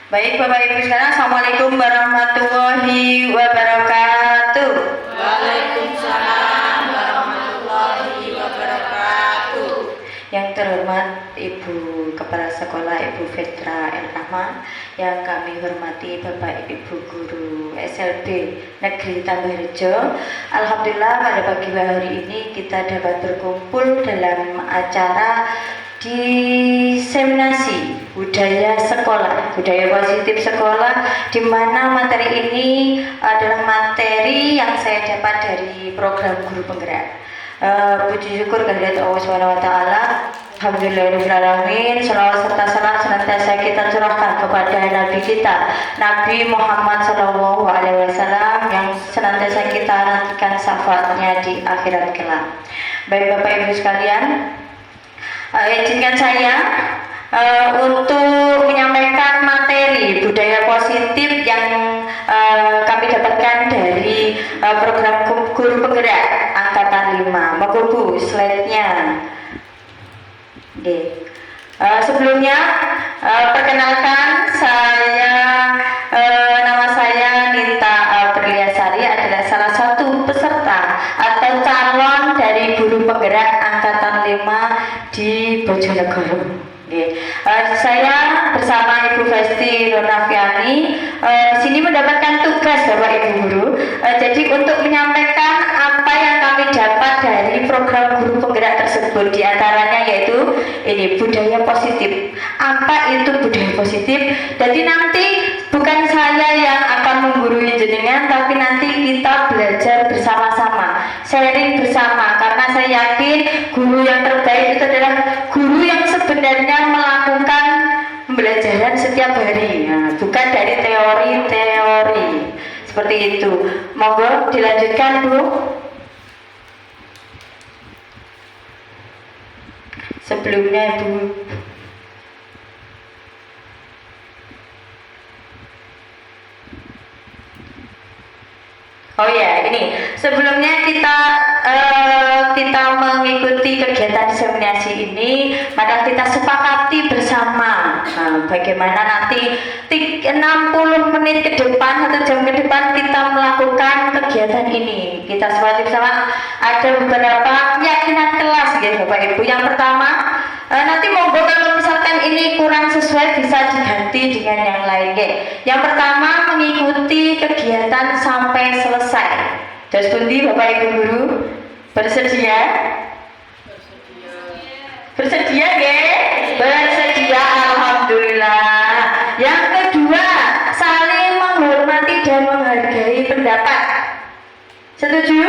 Baik Bapak Ibu sekalian, Assalamualaikum warahmatullahi wabarakatuh. Waalaikumsalam warahmatullahi wabarakatuh. Yang terhormat Ibu Kepala Sekolah Ibu Fetra El Rahman, yang kami hormati Bapak Ibu Guru SLB Negeri Tambahrejo. Alhamdulillah pada pagi hari ini kita dapat berkumpul dalam acara diseminasi budaya sekolah, budaya positif sekolah, di mana materi ini adalah materi yang saya dapat dari program guru penggerak. Puji syukur kehadirat Allah Subhanahu wa taala. Alhamdulillahirrahmanirrahim. Salawat serta salam senantiasa kita curahkan kepada Nabi kita, Nabi Muhammad SAW, yang senantiasa kita nantikan syafaatnya di akhirat kelak. Baik Bapak Ibu sekalian, izinkan saya untuk menyampaikan materi budaya positif yang kami dapatkan dari program guru penggerak angkatan 5. Moga Bu slide-nya. Sebelumnya perkenalkan saya, nama saya Nita Berliasari, adalah salah satu peserta atau calon dari guru penggerak angkatan 5 di Bojonegoro. Saya bersama Ibu Festi Nurnafiani sini mendapatkan tugas Bapak Ibu Guru. Jadi untuk menyampaikan apa yang kami dapat dari program guru penggerak tersebut, diantaranya yaitu ini budaya positif. Apa itu budaya positif? Jadi nanti bukan saya yang akan menggurui jenengan, tapi nanti kita belajar bersama-sama, sharing bersama, karena saya yakin guru yang terbaik itu adalah guru yang sebenarnya melakukan pembelajaran setiap hari, bukan dari teori-teori seperti itu. Monggo dilanjutkan Bu. Sebelumnya Ibu, oh ya, ini sebelumnya kita mengikuti kegiatan diseminasi ini, maka kita sepakati bersama bagaimana nanti 60 menit ke depan, 1 jam ke depan kita melakukan kegiatan ini. Kita sepakati bersama, ada beberapa keyakinan kelas ya Bapak Ibu. Yang pertama, nanti monggo kalau misalkan ini kurang sesuai bisa diganti dengan yang lain. Yang pertama, mengikuti kegiatan sampai selesai. Terus pundi Bapak Ibu Guru? Bersedia? Bersedia ya? Bersedia, alhamdulillah. Yang kedua, saling menghormati dan menghargai pendapat. Setuju?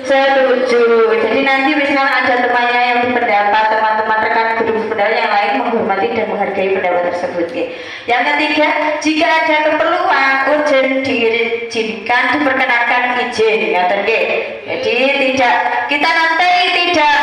Setuju. Jadi nanti misalnya ada temannya yang berpendapat, teman-teman rekan guru berpendapat yang lain menghormati dan menghargai pendapat tersebut. Yang ketiga, jika ada keperluan urgent diizinkan, diperkenankan izin. Jadi kita nanti tidak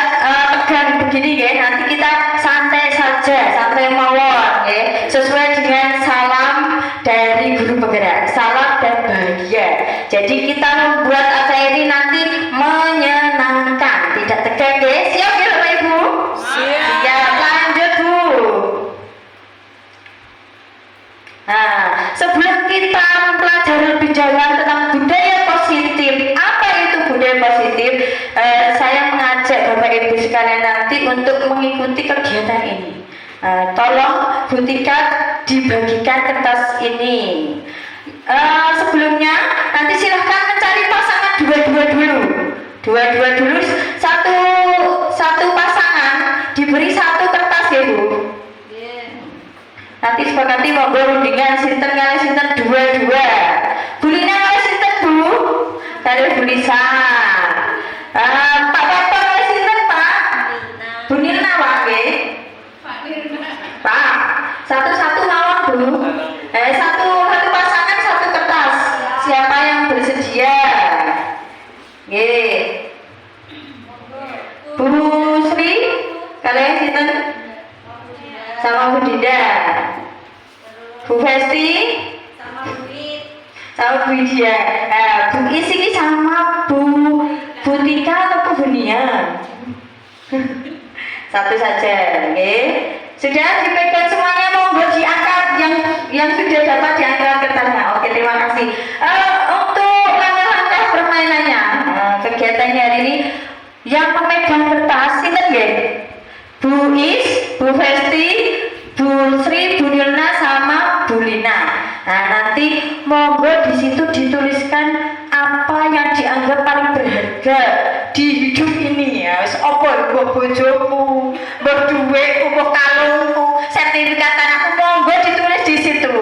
tegang begini ya, nanti kita santai saja, santai mawon ya, sesuai dengan salam dari guru penggerak, salam dan bahagia. Jadi kita membuat acara ini nanti menyenangkan, tidak tegang ya. Siap ya Bapak Ibu? Siap. Lanjut Bu. Nah, sebelum kita mempelajari lebih jauh tentang budaya positif, apa itu budaya positif, saya mengajak Bapak Ibu sekalian nanti untuk mengikuti kegiatan ini. Tolong Bu Tika dibagikan kertas ini. Sebelumnya nanti silahkan mencari pasangan dua-dua dulu. Satu pasangan diberi 1 kertas ya Bu. Nanti sepakati monggo rundingan sinten kali sinten dua-dua. Bulina kali sinten Bu? Kali Bu Lisa. Pak Bapak kali sinten Pak? Bu Nina wae. Pak, satu-satu mawon Bu. Satu pasangan 1 kertas. Siapa yang bersedia? Nggih. Bu Sri, kalian sinten? Sama Bu Dinda. Bu Festi sama Bu Widya. Bu Isi sama Bu Tika atau Bu Nia? Satu saja, oke? Sudah dipegang semuanya, monggo diangkat yang sudah Bu Nilna sama Bu Lina. Nah, nanti monggo di situ dituliskan apa yang dianggap paling berharga di hidup ini ya. Wis apa mbok bojomu, mbok duitku, mbok kalungku, sertifikat tanahku, monggo ditulis di situ.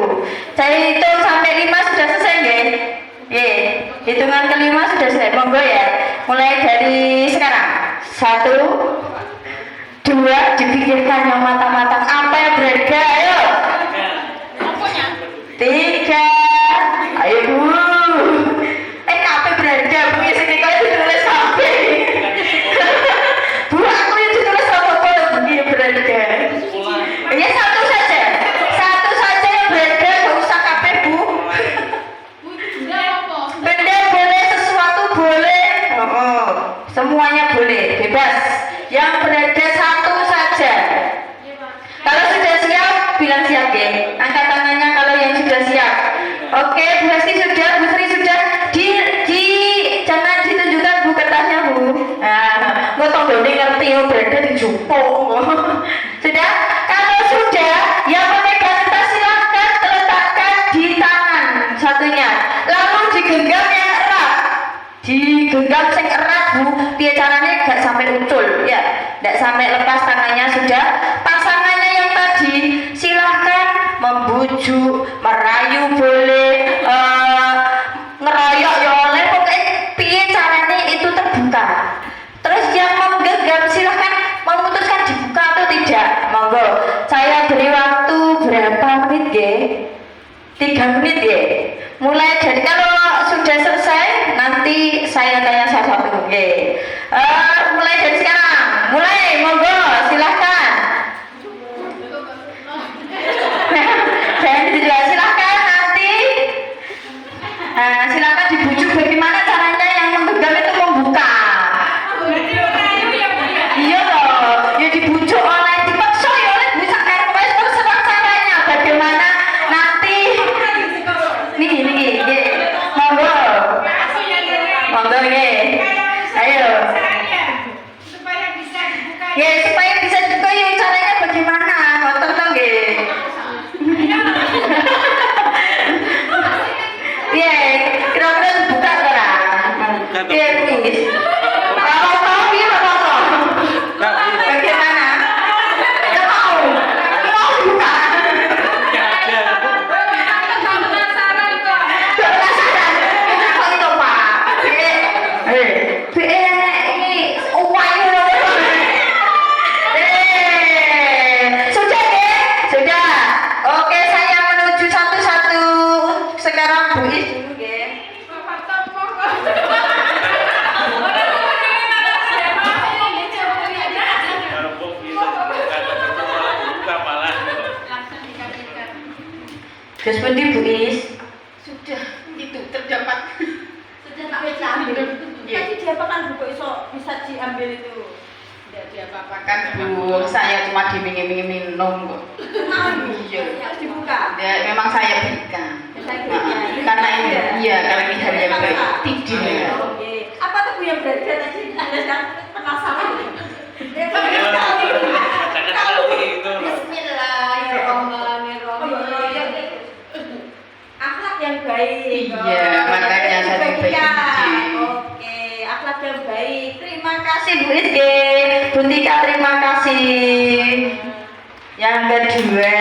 Saya hitung sampai 5 sudah selesai nggih? Nggih. Hitungan kelima sudah selesai. Monggo ya. Mulai dari sekarang. 1 2 dipikirkan yang matang-matang apa yang berharga, ayo. 3 ayo Bu. Kape berharga Bu, sini kau ditulis sampai. Bu, aku yang ditulis apa begini berharga. Ya satu saja yang berharga, gak usah kape Bu. Benda boleh, sesuatu boleh, semuanya boleh, bebas. Yang berharga satu saja. Kalau sudah siap, bilang siap ya. Angkat tangannya kalau yang sudah siap. Oke, Bu Hesti sudah, Bu Sri sudah. Jangan ditunjukkan Bu kertasnya Bu. Nah, nggak tahu dong ngerti yang berada di jumpo. Sudah? Kalau sudah, yang memegang kertas silahkan letakkan di tangan satunya. Lalu digenggam yang erat. Digenggam sing erat Bu. Biar caranya nggak sampai ucul ya. Nggak sampai lepas tangannya sudah. Pasangannya yang tadi silahkan membujuk, merayu boleh, ngeroyok ya oleh, pokoknya piye caranya itu terbuka. Terus yang menggenggam silahkan memutuskan dibuka atau tidak. Monggo, saya beri waktu berapa menit ge? 3 menit ge. Mulai dari kalau sudah selesai nanti saya tanya satu-satu ge. Mulai dari sekarang. Mulai, monggo silahkan. Silahkan nanti. Silakan dibujuk bagaimana caranya yang menggenggam itu membuka. Iya loh, ya dibujuk oleh dipaksa ya oleh bisa kerpes terserah caranya bagaimana nanti. Niki, monggo nggih. Ayo. Ya supaya bisa dibuka ya caranya bagaimana? Ngoten to nggih. Iya, kira-kira buka ora? Iya, wis. Kalau mau ya apa? Bagaimana? Ya mau buka. Penasaran. Kok itu Pak? Ini uang sudah ya? Sudah. Oke, saya menuju satu-satu. Sekarang Bu Is dulu ya. Gus pundi Bu Is? Sudah, itu terdapat. Sudah tak bisa ambil. Iya. Tadi diapakan Bu kok bisa diambil itu? Tidak diapa-apakan Bu, saya cuma dimingi-mingi minum kok. Iya. Harus dibuka. Ya, memang saya berikan. Saya Nah, berikan. karena ini, iya, karena ini hari yang baik. Tidak. Oke. Apa tuh Bu yang berharga tadi? Ada yang penasaran. Bismillahirrahmanirrahim. Akhlak yang baik. Iya, makanya saya dibaiki. Oke, akhlak yang baik. Terima kasih Bu Is. Bu Tika terima kasih. Yang kedua,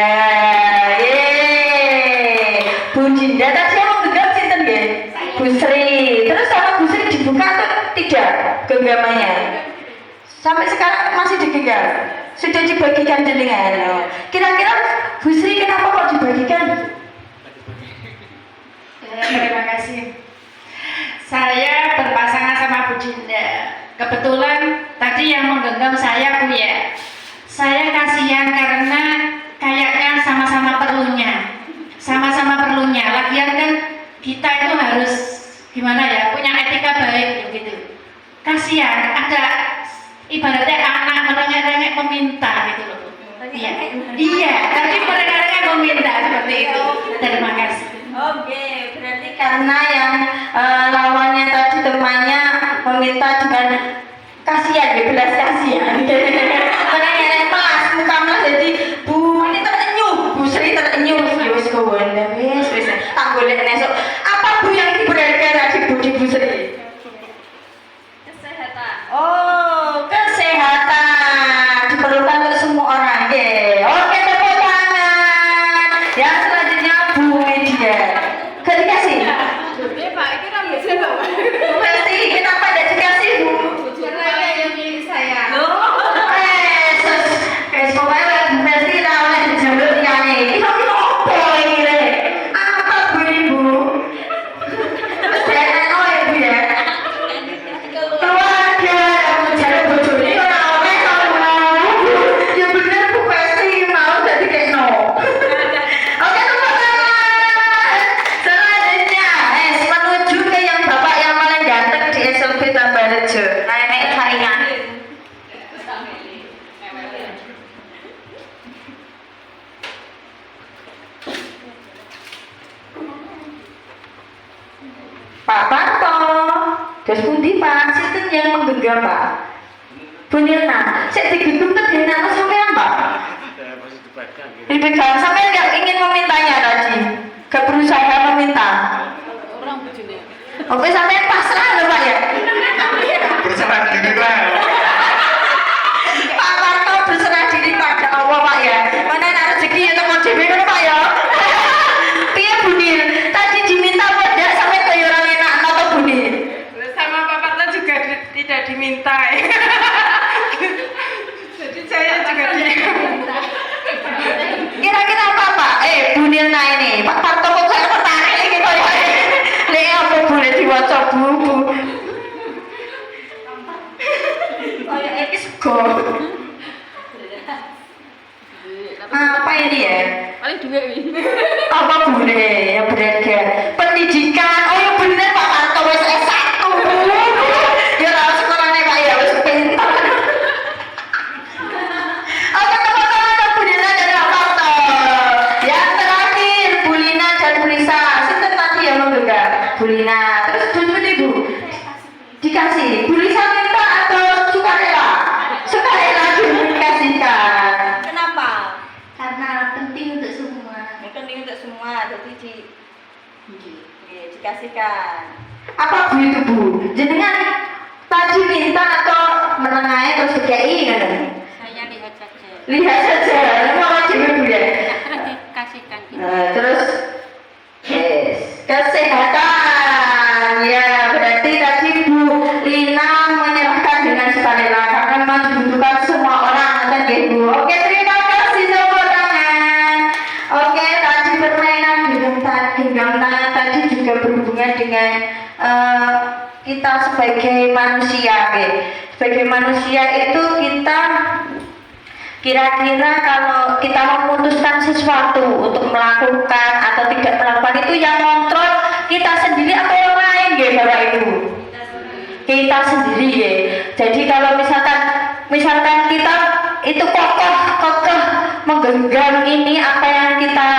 Bu Dinda tadi yang menggenggam sinten nggih? Bu Sri. Terus sama Bu Sri dibuka atau tidak genggamannya? Sampai sekarang masih digenggam. Sudah dibagikan jenengan. Kira-kira Bu Sri kenapa kok dibagikan? Terima kasih. Saya berpasangan sama Bu Dinda. Kebetulan tadi yang menggenggam saya Bu ya. Saya kasihan karena kayaknya sama-sama perlunya. Sama-sama perlunya. Lagian kan kita itu harus gimana ya, punya etika baik gitu. Kasihan ada ibaratnya anak merengek-rengek meminta gitu loh Bu. Iya. Iya, tadi merengek-rengek meminta seperti itu. Terima kasih. Oke, berarti Karena yang lawannya tadi temannya meminta dengan kasihan, ya belas kasihan. Karena yang pelas, muka melas jadi Bu ini terenyuh, Bu Sri terenyuh wis kawan wis tak golek esok. Apa Bu yang berharga tadi Bu di Bu Sri? Kesehatan. Oh, kesehatan diperlukan untuk semua orang. Oke, tepuk tangan. Yang selanjutnya Bu Media. Gak dikasih? Ya Pak, ini rambut saya Pak. Bu Festi, kenapa tidak dikasih Bu? Karena yang milik saya. Sus, guys, pokoknya Bu Festi lah oleh dijalur nyanyi. Kita apa ini le? Apa Bu Ibu? Terus jangan oleh Bu ya. Keluarga yang mencari bojone ora oleh kamu. Ya bener Bu Festi mau jadi kayak no. Oke, tepuk tangan. Selanjutnya, menuju ke yang bapak yang paling ganteng di SLB Tambah Rejo. Naik saingan. Pak Parto, terus pundi Pak, sinten yang menggenggam Pak? Bu Nirna, saya digenggam tuh di nama sampean Pak. Dipegang, sampean nggak ingin memintanya tadi, gak berusaha meminta. Orang bujune. Oke, sampean pasrah loh Pak ya. Berserah diri lah. Pak Parto berserah diri pada Allah Pak ya. Mana ada rezeki itu mau dewe kan Pak ya. Piye Bu Nir? Tadi diminta pada sampai ke orang enak atau Bu Nir? Sama Pak Parto juga tidak diminta. Jadi saya juga diminta. Kira-kira apa Pak? Bu Nirna ini, Pak Parto kok saya tertarik ini kok ya? Lek apa boleh diwaca buku? Kayak iki sego. Apa ini ya? Paling dua ini. Apa boleh yang berharga? Pendidikan. Oh ya bener Pak Parto wis S1. Ya ora sekolahnya Pak ya wis pinter. Oke, teman-teman Bu Nirna dan Pak Parto. Yang terakhir Bu Lina dan Bu Lisa. Sinten tadi yang menggenggam? Bu Lina. Terus Bu dikasih. Bu Lisa minta atau sukarela? Sukarela dikasihkan. Kenapa? Karena penting untuk semua. Ini penting untuk semua, jadi dikasihkan. Apa Bu itu Bu? Jenengan tadi minta atau menengahi terus dikei kan? Saya lihat saja. Lihat saja, mau juga Bu ya. Dikasihkan. Terus yes. Kesehatan ya berarti tadi Bu Lina menyerahkan dengan sukarela karena memang dibutuhkan semua orang dan Bu. Oke, terima kasih tepuk tangan. Oke, tadi permainan genggam tangan tadi juga berhubungan dengan kita sebagai manusia. Sebagai manusia itu kita kira-kira kalau kita memutuskan sesuatu untuk melakukan atau tidak melakukan itu yang kontrol kita sendiri atau orang lain ya Bapak Ibu? Kita sendiri ya. Jadi kalau misalkan kita itu kokoh menggenggam ini apa yang kita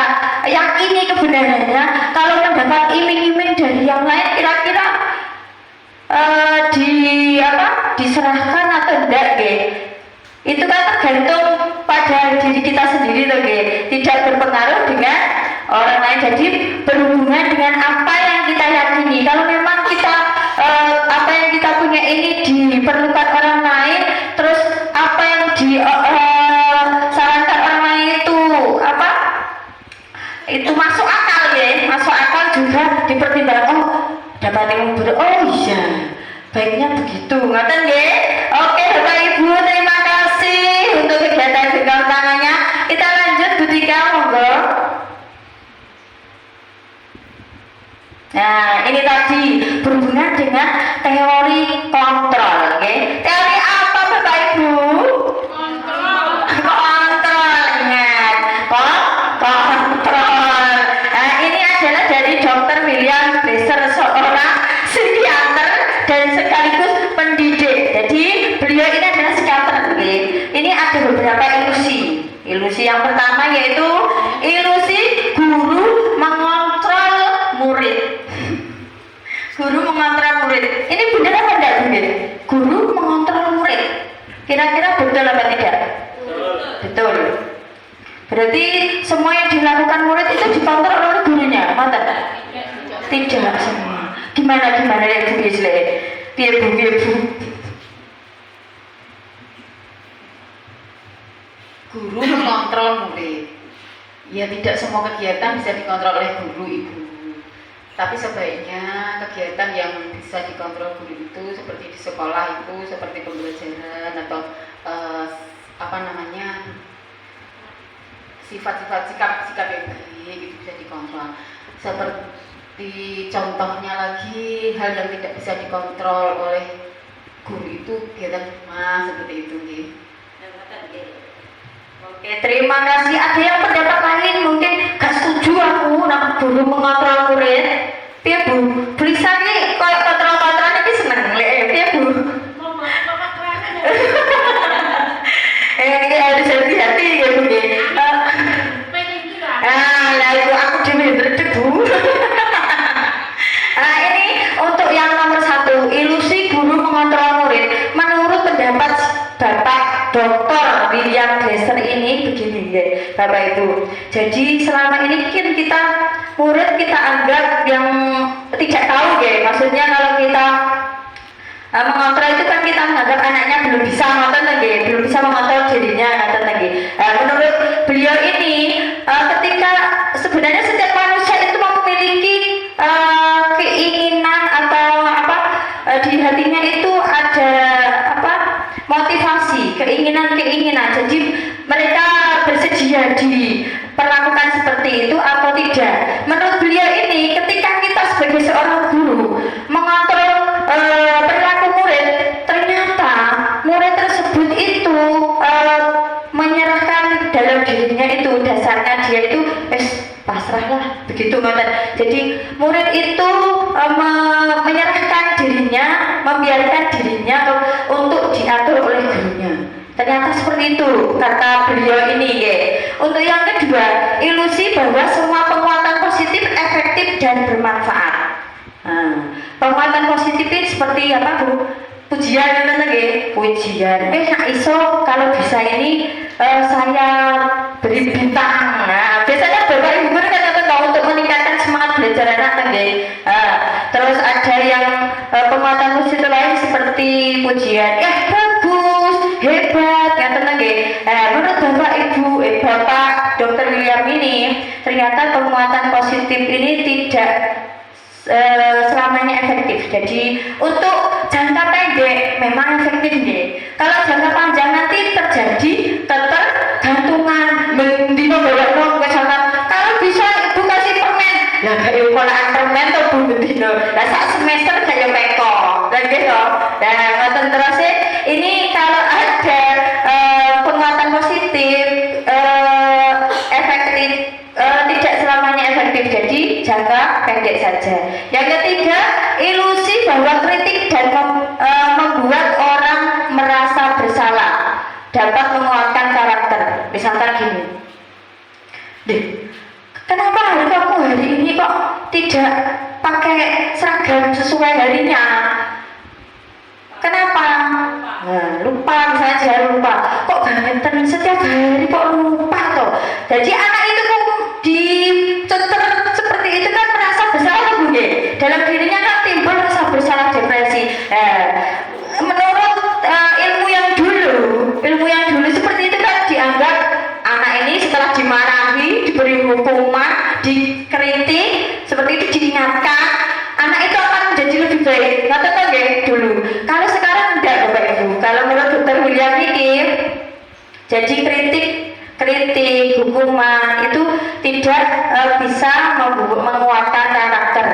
yakini kebenarannya, kalau mendapat iming-iming dari yang lain kira-kira diserahkan atau enggak ya? Itu kan tergantung pada diri kita sendiri loh, tidak berpengaruh dengan orang lain. Jadi berhubungan dengan apa yang kita yakini. Kalau memang kita apa yang kita punya ini diperlukan orang lain, terus apa yang disarankan orang lain itu masuk akal ya, masuk akal juga dipertimbangkan. Dapat ilmu iya, baiknya begitu, ngoten nggih. Oke Bapak Ibu, terima kasih untuk kegiatan genggam tangannya. Kita lanjut Bu Tika, monggo. Nah, ini tadi berhubungan dengan teori kontrol, oke? Teori apa Bapak Ibu? Kontrol, ingat. Kontrol. Nah, ini adalah dari Dr. William Blaser, seorang psikiater dan sekaligus pendidik. Jadi beliau ini adalah psikiater, oke? Ini ada beberapa ilusi. Ilusi yang pertama yaitu ilusi guru mengontrol murid. Guru mengontrol murid. Ini benar apa tidak benar? Guru mengontrol murid. Kira-kira betul apa tidak? Betul. Berarti semua yang dilakukan Gimana ya Bu Gisle? Piye Bu? Guru mengontrol murid. Ya tidak semua kegiatan bisa dikontrol oleh guru ibu. Tapi sebaiknya kegiatan yang bisa dikontrol guru itu seperti di sekolah itu seperti pembelajaran atau sifat-sifat sikap yang baik itu bisa dikontrol. Seperti contohnya lagi hal yang tidak bisa dikontrol oleh guru itu kegiatan rumah seperti itu nggih. Oke, terima kasih. Ada yang pendapat lain mungkin gak setuju aku nak guru mengontrol murid. Piye Bu? Tulisan nih koyo kontrol-kontrol iki seneng lek piye Bu? Ini harus hati-hati ya Bu. Lah itu aku dhewe ndredeg Bu. Ini untuk yang nomor 1, ilusi guru mengontrol murid. Menurut pendapat Bapak Dr. William Glasser ini begini ya Bapak Ibu. Jadi selama ini kan kita murid kita anggap yang tidak tahu ya. Maksudnya kalau kita mengontrol itu kan kita menganggap anaknya belum bisa mengontrol lagi, belum bisa mengontrol dirinya lagi. Menurut beliau ini ketika sebenarnya setiap manusia itu memiliki keinginan atau di hatinya itu ada motivasi, keinginan. Jadi mereka bersedia diperlakukan seperti itu atau tidak. Menurut beliau ini ketika kita sebagai seorang guru mengontrol perilaku murid, ternyata murid tersebut itu menyerahkan dalam dirinya itu dasarnya dia itu pasrahlah begitu ngoten. Jadi murid itu menyerahkan dirinya, membiarkan dirinya untuk diatur oleh gurunya. Ternyata seperti itu kata beliau ini ya. Untuk yang kedua, ilusi bahwa semua penguatan positif efektif dan bermanfaat. Penguatan positif itu seperti apa Bu? Pujian pujian. Nak iso kalau bisa ini saya beri bintang. Biasanya Bapak Ibu guru kan untuk meningkatkan semangat belajar anak terus ada yang penguatan positif lain seperti pujian. Bagus, hebat, menurut Bapak Ibu, Bapak Dr. William ini ternyata penguatan positif ini tidak selamanya efektif. Jadi untuk jangka pendek memang efektif nih. Kalau jangka panjang nanti terjadi ketergantungan mendino bawa misalkan kalau bisa ibu kasih permen lah kayak polaan permen tuh bu mendino lah saat semester kayak peko dan gitu. Dan ngoten terus ini kalau ada penguatan positif efektif tidak selamanya efektif, jadi jangka pendek saja. Yang ketiga, ilusi bahwa kritik dan membuat orang merasa bersalah dapat menguatkan karakter. Misalkan gini, deh, kenapa kamu hari ini kok tidak pakai seragam sesuai harinya? Kenapa? Lupa, misalnya jangan lupa. Kok ganten setiap hari kok lupa toh? Jadi anak itu dicecer seperti itu kan merasa bersalah Bu. Dalam dirinya kan timbul rasa bersalah, depresi. Menurut ilmu yang dulu seperti itu kan dianggap anak ini setelah dimarahi, diberi hukuman, dikritik, seperti itu diingatkan, anak itu akan menjadi lebih baik. Kata dulu. Kalau sekarang tidak Bapak Ibu. Kalau menurut Dr. William ini, jadi kritik, hukuman itu tidak bisa menguatkan karakter.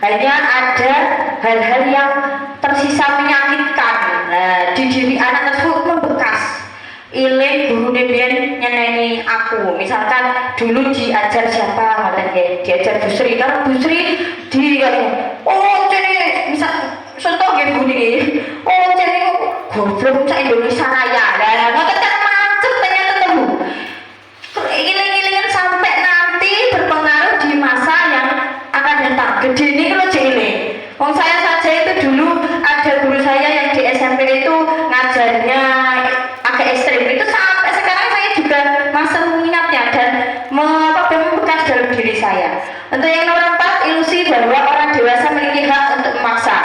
Hanya ada hal-hal yang tersisa menyakitkan di diri anak tersebut membekas. Ile guru biyen nyeneni aku, misalkan dulu diajar siapa diajar Bu Sri, karena Bu Sri misal contoh Bu niki, goblok sak Indonesia Raya. Lah ngoten kan macet ternyata Bu. Iling-ilingan sampai nanti berpengaruh di masa yang akan datang. Gede ini kalau jeli. Saya saja itu dulu ada guru saya yang di SMP itu ngajarnya agak ekstrim. Itu sampai sekarang saya juga masih mengingatnya dan membekas dalam diri saya. Untuk yang nomor 4, ilusi bahwa orang dewasa memiliki hak untuk memaksa.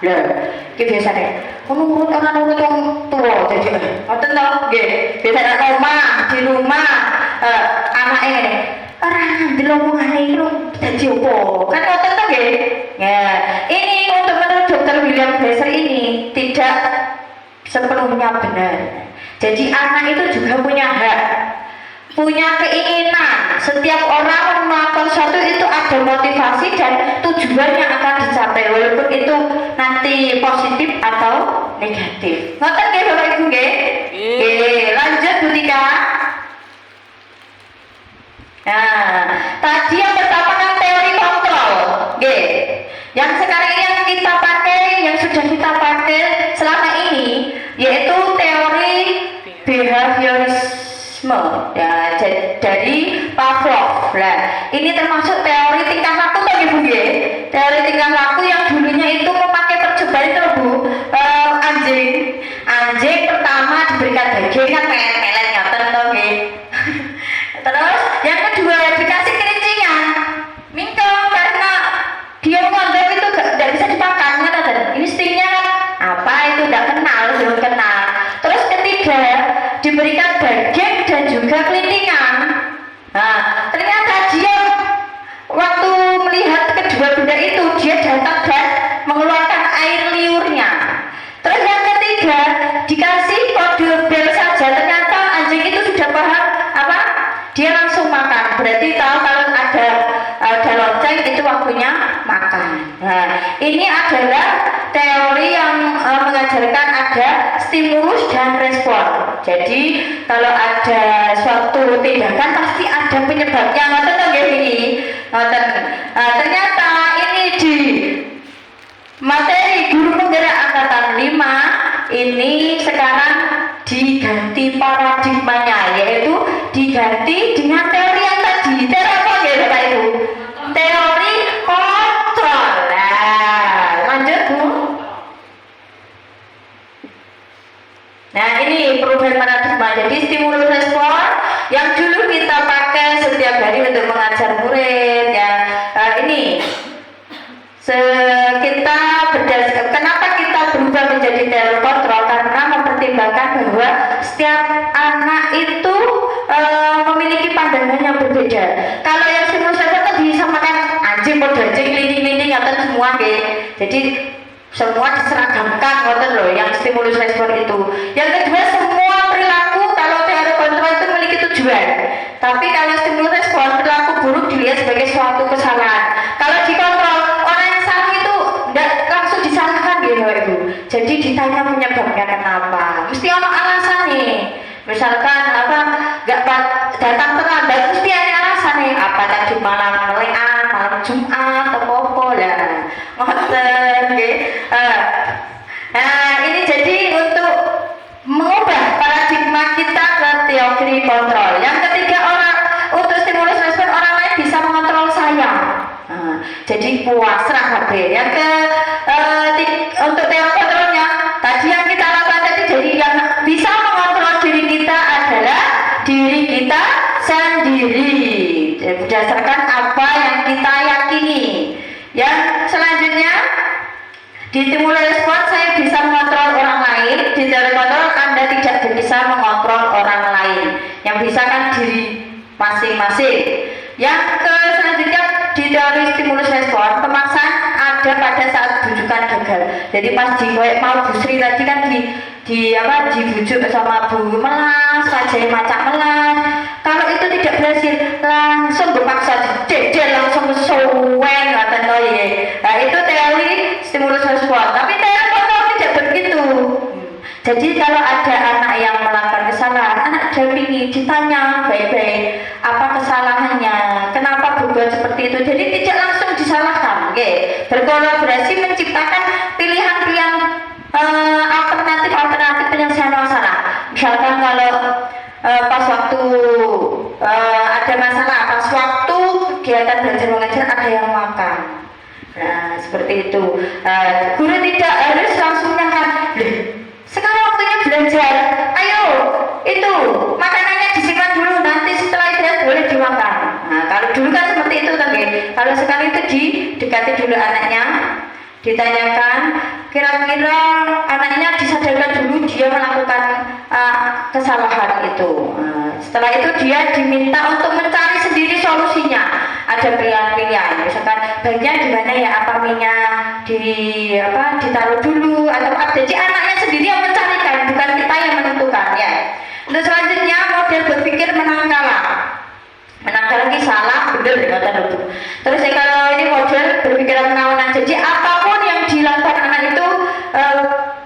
Loh, iki biasa deh. Nurut orang nurut yang tua jadi. Ngoten to, nggih. Biasa nek omah, di rumah anake ngene. Ora ngambil omongane iki lho dadi opo? Kan ngoten to nggih. Ya, ini untuk menurut Dr. William Glasser ini tidak sepenuhnya benar. Jadi anak itu juga punya hak, punya keinginan. Setiap orang melakukan sesuatu itu ada motivasi dan tujuan yang akan dicapai, walaupun itu nanti positif atau negatif. Ngoten nggih Bapak Ibu nggih? Nggih, lanjut Bu Tika. Nah, tadi yang pertama kan teori kontrol. Nggih. Yang sekarang ini yang kita pakai, yang sudah kita pakai selama ini, yaitu teori behaviorisme ya, dari Pavlov. Nah, ini termasuk teori tingkah laku bagi Bu ya. Teori tingkah laku yang dulunya itu memakai percobaan itu Bu, anjing pertama diberikan daging kan melet nyoten to nggih. Terus yang kedua dikasih kerincingan, mingkem karena dia menganggap itu tidak bisa dimakan kan, instingnya kan apa itu tidak kenal, belum kenal. Terus ketiga diberikan daging dan juga kelintingan. Nah, ternyata dia waktu melihat kedua benda itu dia datang dan mengeluarkan air liurnya. Terus yang ketiga dikasih kode bel saja, ternyata anjing itu sudah paham apa? Dia langsung makan. Berarti tahu kalau ada lonceng itu waktunya makan. Nah, ini adalah teori yang mengajarkan ada stimulus dan respon. Jadi kalau ada suatu tindakan pasti ada penyebabnya. Ngoten to nggih ini. Ngoten. Ternyata ini di materi guru penggerak angkatan 5 ini sekarang diganti paradigmanya, yaitu diganti dengan teori yang tadi. Teori apa ya Bapak Ibu? Teori kontrol. Nah, lanjut Bu. Nah, ini perubahan paradigma. Jadi stimulus respon yang dulu kita pakai setiap hari untuk mengajar murid ya. Ini kita berdasarkan kenapa kita berubah menjadi teori kontrol, karena mempertimbangkan bahwa setiap anak itu memiliki pandangan yang berbeda. Kalau yang stimulus respon tadi disamakan anjing, anjing, kelinting atau semua nggih. Jadi semua diseragamkan ngoten loh yang stimulus respon itu. Yang kedua, semua perilaku kalau teori kontrol itu memiliki tujuan. Tapi kalau stimulus respon, perilaku buruk dilihat sebagai suatu kesalahan. Kalau dikontrol, orang yang salah itu tidak langsung disalahkan gitu Ibu. Jadi ditanya penyebabnya kenapa. Mesti ada alasan nih. Misalkan apa nggak datang terlambat, mesti ada alasan nih. Apa tadi malam melekan, malam Jumat atau apa lah. Ngoten nggih. Nah, ini jadi untuk mengubah paradigma kita ke teori kontrol. Yang ketiga, orang untuk stimulus respon orang lain bisa mengontrol saya. Jadi puas serah kabeh. Yang untuk teori kontrolnya tadi yang kita lakukan tadi, jadi yang bisa mengontrol diri kita adalah diri kita sendiri berdasarkan apa yang kita yakini. Yang selanjutnya di stimulus respon saya bisa mengontrol orang lain. Di teori kontrol Anda tidak bisa mengontrol orang lain. Yang bisa kan diri masing-masing. Yang selanjutnya di teori stimulus respon pemaksaan ada pada saat bujukan gagal. Jadi pas mau Bu Sri tadi kan dibujuk sama Bu Melas, wajah macam Melas. Kalau itu tidak berhasil, langsung berpaksa dedel langsung sewen atau noye. Nah, itu teori stimulus respon. Tapi teori kontrol tidak begitu. Jadi kalau ada anak yang melakukan kesalahan, anak dampingi, ditanya baik-baik apa kesalahannya, kenapa berbuat seperti itu. Jadi tidak langsung disalahkan, berkolaborasi menciptakan pilihan-pilihan alternatif penyelesaian masalah. Misalkan kalau pas waktu ada masalah, pas waktu kegiatan belajar mengajar ada yang makan. Nah, seperti itu. Guru tidak harus langsung nyangkan, sekarang waktunya belajar, ayo itu makanannya disimpan dulu, nanti setelah istirahat boleh dimakan. Nah, kalau dulu kan seperti seperti itu kan nggih. Kalau sekali itu didekati dulu anaknya, ditanyakan kira-kira anaknya disadarkan dulu dia melakukan kesalahan itu. Setelah itu dia diminta untuk mencari sendiri solusinya. Ada pilihan-pilihan, misalkan baiknya gimana ya, apa minyak ditaruh dulu atau apa. Jadi anaknya sendiri yang mencarikan, bukan kita yang menentukan ya. Untuk selanjutnya model berpikir menang kalah. Menang kalah ini salah, benar kata. Terus ya, kalau ini model berpikiran menawan. Jadi apapun yang dilakukan anak itu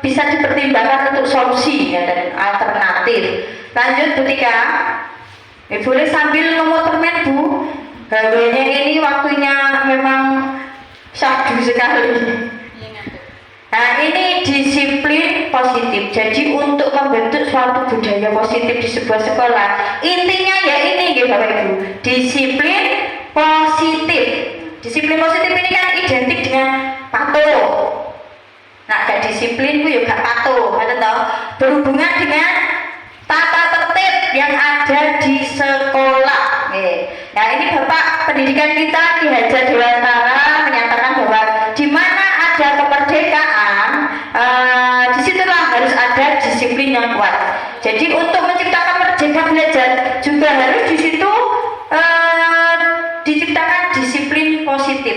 bisa dipertimbangkan untuk solusi ya, dan alternatif. Lanjut ketika boleh sambil ngomong permen Bu. Gawenya ini waktunya memang syahdu sekali. Nah ini disiplin positif. Jadi untuk membentuk suatu budaya positif di sebuah sekolah, intinya ya ini gitu Bapak Ibu, disiplin positif. Disiplin positif ini kan identik dengan patuh. Nah gak disiplin itu juga patuh, ada tahu? Berhubungan dengan tata tertib yang ada di sekolah. Nah ini Bapak pendidikan kita Ki Hajar Dewantara menyatakan bahwa di mana ada kemerdekaan, disitulah harus ada disiplin yang kuat. Jadi untuk menciptakan merdeka belajar juga harus di situ diciptakan disiplin positif.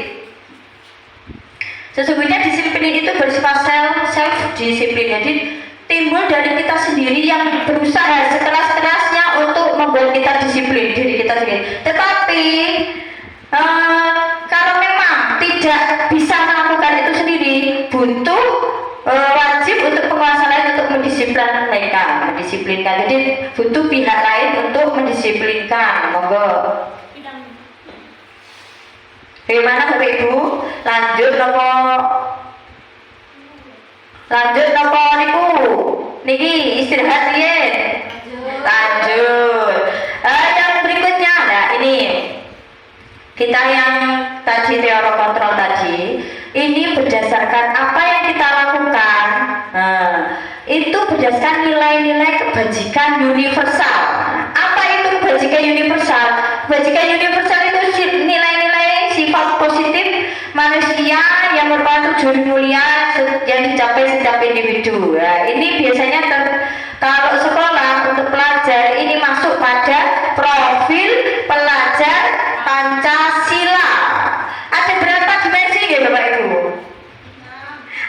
Sesungguhnya disiplin itu bersifat self disiplin. Jadi timbul dari kita sendiri yang berusaha sekeras-kerasnya untuk membuat kita disiplin diri kita sendiri. Tetapi kalau memang tidak bisa melakukan itu sendiri, butuh wajib untuk penguasa lain untuk mendisiplinkan. Jadi butuh pihak lain untuk mendisiplinkan. Monggo. Bagaimana Bapak Ibu? Lanjut nopo niku. Niki istirahat ya. Lanjut. Yang berikutnya, nah ini kita yang tadi teori kontrol tadi, ini berdasarkan apa yang kita lakukan. Itu berdasarkan nilai-nilai kebajikan universal. Apa itu kebajikan universal? Kebajikan universal itu nilai-nilai sifat positif manusia yang merupakan tujuan mulia yang dicapai setiap individu. Nah, ini biasanya kalau sekolah untuk pelajar ini masuk pada profil pelajar Pancasila. Ada berapa dimensi ya Bapak Ibu?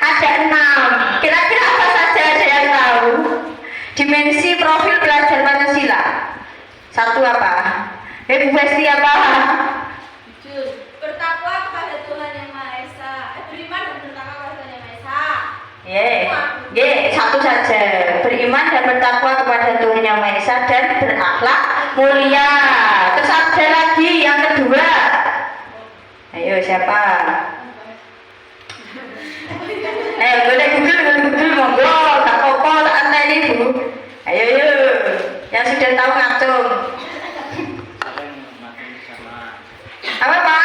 Ada 6. Kira-kira apa saja ada yang tahu? Dimensi profil pelajar Pancasila. Satu apa? Bu Besti apa? Bertakwa kepada Tuhan Yang Maha Esa. Beriman dan bertakwa kepada Tuhan Yang Maha Esa. Satu saja. Beriman dan bertakwa kepada Tuhan Yang Maha Esa dan berakhlak mulia. Terus ada lagi yang kedua. Ayo siapa? Boleh Google monggo, tak apa-apa, tak aneh nih Bu. Ayo yang sudah tahu ngacung. Apa Pak?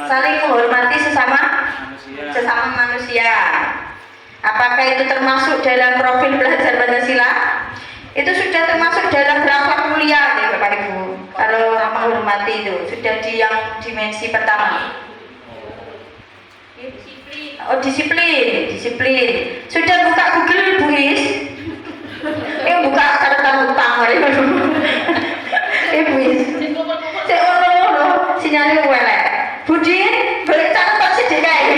Saling menghormati sesama manusia. Apakah itu termasuk dalam profil belajar Pancasila? Itu sudah termasuk dalam berakhlak mulia ya Bapak Ibu. Kalau menghormati itu sudah di yang dimensi pertama. Disiplin. Sudah buka Google Bu Is? Buka catatan utang Bu Is. Sinyalnya welek. Budin, boleh catatan sedikit kayak.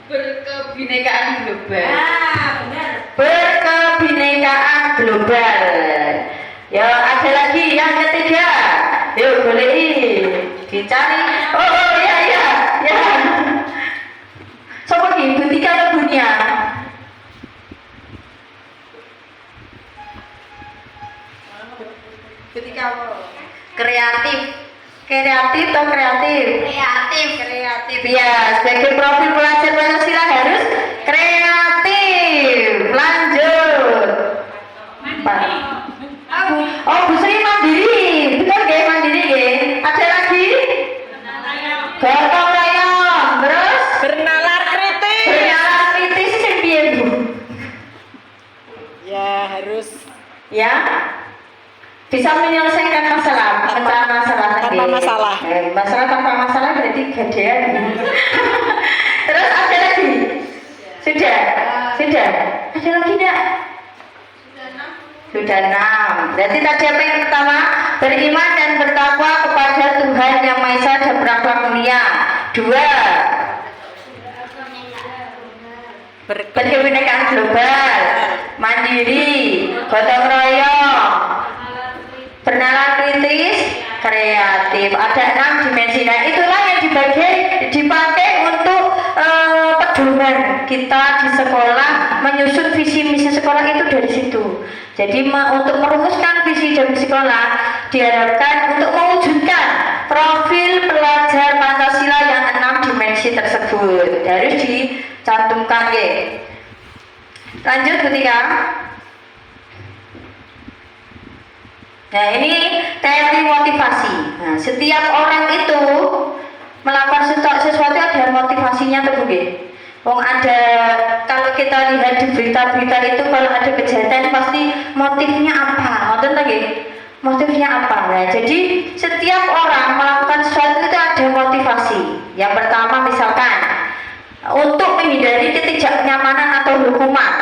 Berkebinekaan global. Benar. Berkebinekaan global. Ya ada lagi yang ketiga. Yuk boleh dicari. Oh ya. Sopo ki ketika ada dunia. Ketika kreatif atau kreatif? Kreatif ya, sebagai profil pelajar Pancasila harus kreatif. Lanjut. Bu Sri mandiri, betul gak mandiri gak? Ada lagi? Gotong royong, terus? Bernalar kritis sih piye Bu? Ya harus Ya. bisa menyelesaikan masalah, pecah masalah tanpa masalah. Masalah tanpa masalah berarti gadean. Terus ada lagi? Sudah? Ada lagi enggak? Sudah 6. Berarti tadi apa yang pertama? Beriman dan bertakwa kepada Tuhan Yang Maha Esa dan berakhlak mulia. 2. Berkebinekaan global, mandiri, gotong royong, bernalar kritis, kreatif. Ada 6 dimensi. Nah itulah yang dipakai untuk pedoman kita di sekolah, menyusun visi misi sekolah itu dari situ. Jadi untuk merumuskan visi dan misi sekolah diharapkan untuk mewujudkan profil pelajar Pancasila yang 6 dimensi tersebut. Harus dicantumkan ya. Lanjut ketiga. Nah ini teori motivasi. Nah, setiap orang itu melakukan sesuatu ada motivasinya tuh Bu. Wong ada, kalau kita lihat di berita-berita itu kalau ada kejahatan pasti motifnya apa? Ngoten lagi. Motifnya apa? Nah, jadi setiap orang melakukan sesuatu itu ada motivasi. Yang pertama misalkan untuk menghindari ketidaknyamanan atau hukuman.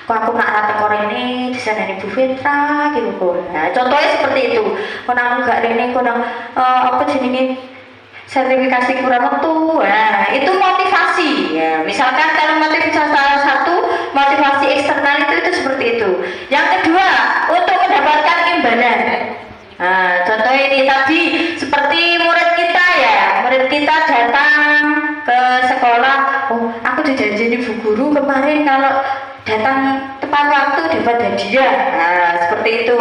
Kok aku nak rata kore ini di sana Bu Fitra gitu kok. Nah, contohnya seperti itu. Kok aku gak rene kok apa jenenge sertifikasi kurang waktu. Nah, itu motivasi. Ya, misalkan kalau motivasi salah satu motivasi eksternal itu seperti itu. Yang kedua, untuk mendapatkan imbalan. Nah, contoh ini tadi seperti murid kita ya, murid kita datang ke sekolah. Oh, aku dijanjini Bu Guru kemarin kalau datang tepat waktu dapat hadiah. Nah, seperti itu.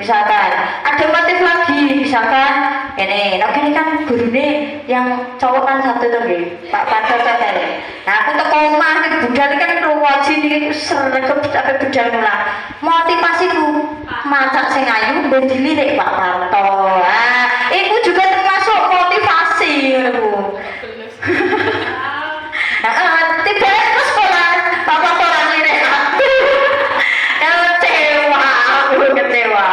Misalkan ada motif lagi, misalkan ini kan gurune yang cowok kan satu tuh Pak Pato tadi. Nah, aku teko omah iki budal kan ruwaji niki sregep sampe budal mulang. Motivasiku masak sing ayu ben dilirik Pak Pato. Ah, itu juga termasuk motivasi ngono. Tiba ke sekolah Pak Pato kecewa.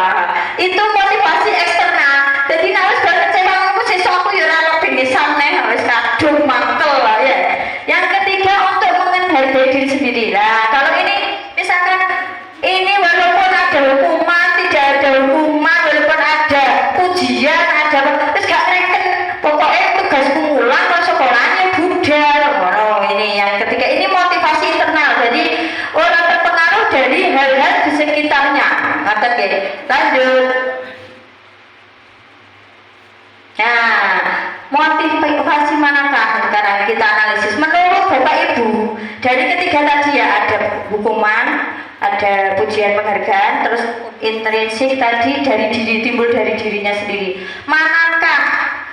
Itu motivasi eksternal. Jadi nek wis kecewa aku sesuk aku ya ora lebih santai wis kadung mantel lah ya. Yang ketiga untuk menghargai diri sendiri. Nah, kalau ini misalkan ini walaupun ada hukuman, tidak ada hukuman, walaupun ada ujian, ada terus gak reken pokoknya tugasku ngulang kalau sekolahnya budal. Oh, ini yang ketiga. Ini motivasi internal. Jadi orang terpengaruh dari hal-hal di sekitarnya. Ngatet ya. Lanjut. Nah, motivasi manakah sekarang kita analisis? Menurut Bapak Ibu, dari ketiga tadi ya ada hukuman, ada pujian penghargaan, terus intrinsik tadi dari diri, timbul dari dirinya sendiri. Manakah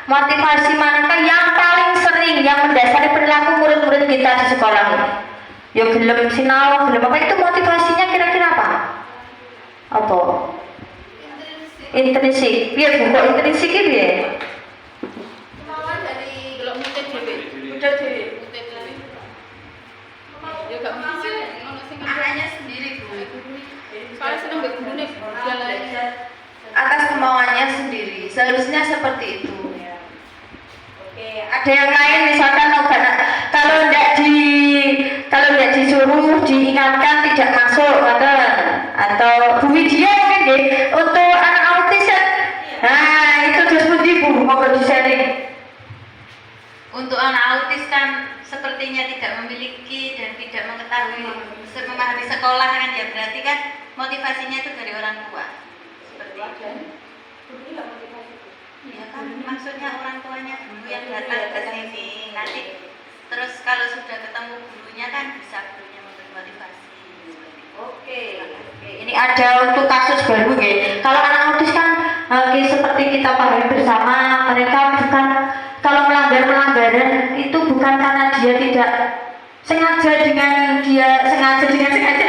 motivasi manakah yang paling sering yang mendasari perilaku murid-murid kita di sekolah ini? Ya gelem sinau, gelem apa itu motivasinya kira-kira apa? Apa? Intrinsik. Piye Bu kok intrinsik iki piye? Kemauan dari Delok murid dhewe. Udah dhewe. Murid dhewe. Ya gak mungkin sih ono sing anaknya sendiri Bu. paling seneng mbek gurune jalan. Atas kemauannya sendiri. Seharusnya seperti itu. Oke, ada yang lain misalkan kalau tidak disuruh diingatkan tidak masuk atau Bu Widya mungkin deh untuk anak autis ya. Nah itu seperti Bu mau di-sharing. Untuk anak autis kan sepertinya tidak memiliki dan tidak mengetahui memahami sekolah kan ya, berarti kan motivasinya itu dari orang tua seperti itu. Ya kan maksudnya orang tuanya dulu yang datang ke sini, nanti terus kalau sudah ketemu gurunya kan bisa gurunya memberi motivasi. Oke. Ini ada untuk kasus baru ya. Kalau anak autis kan seperti kita pahami bersama, mereka bukan kalau melanggaran itu bukan karena dia tidak sengaja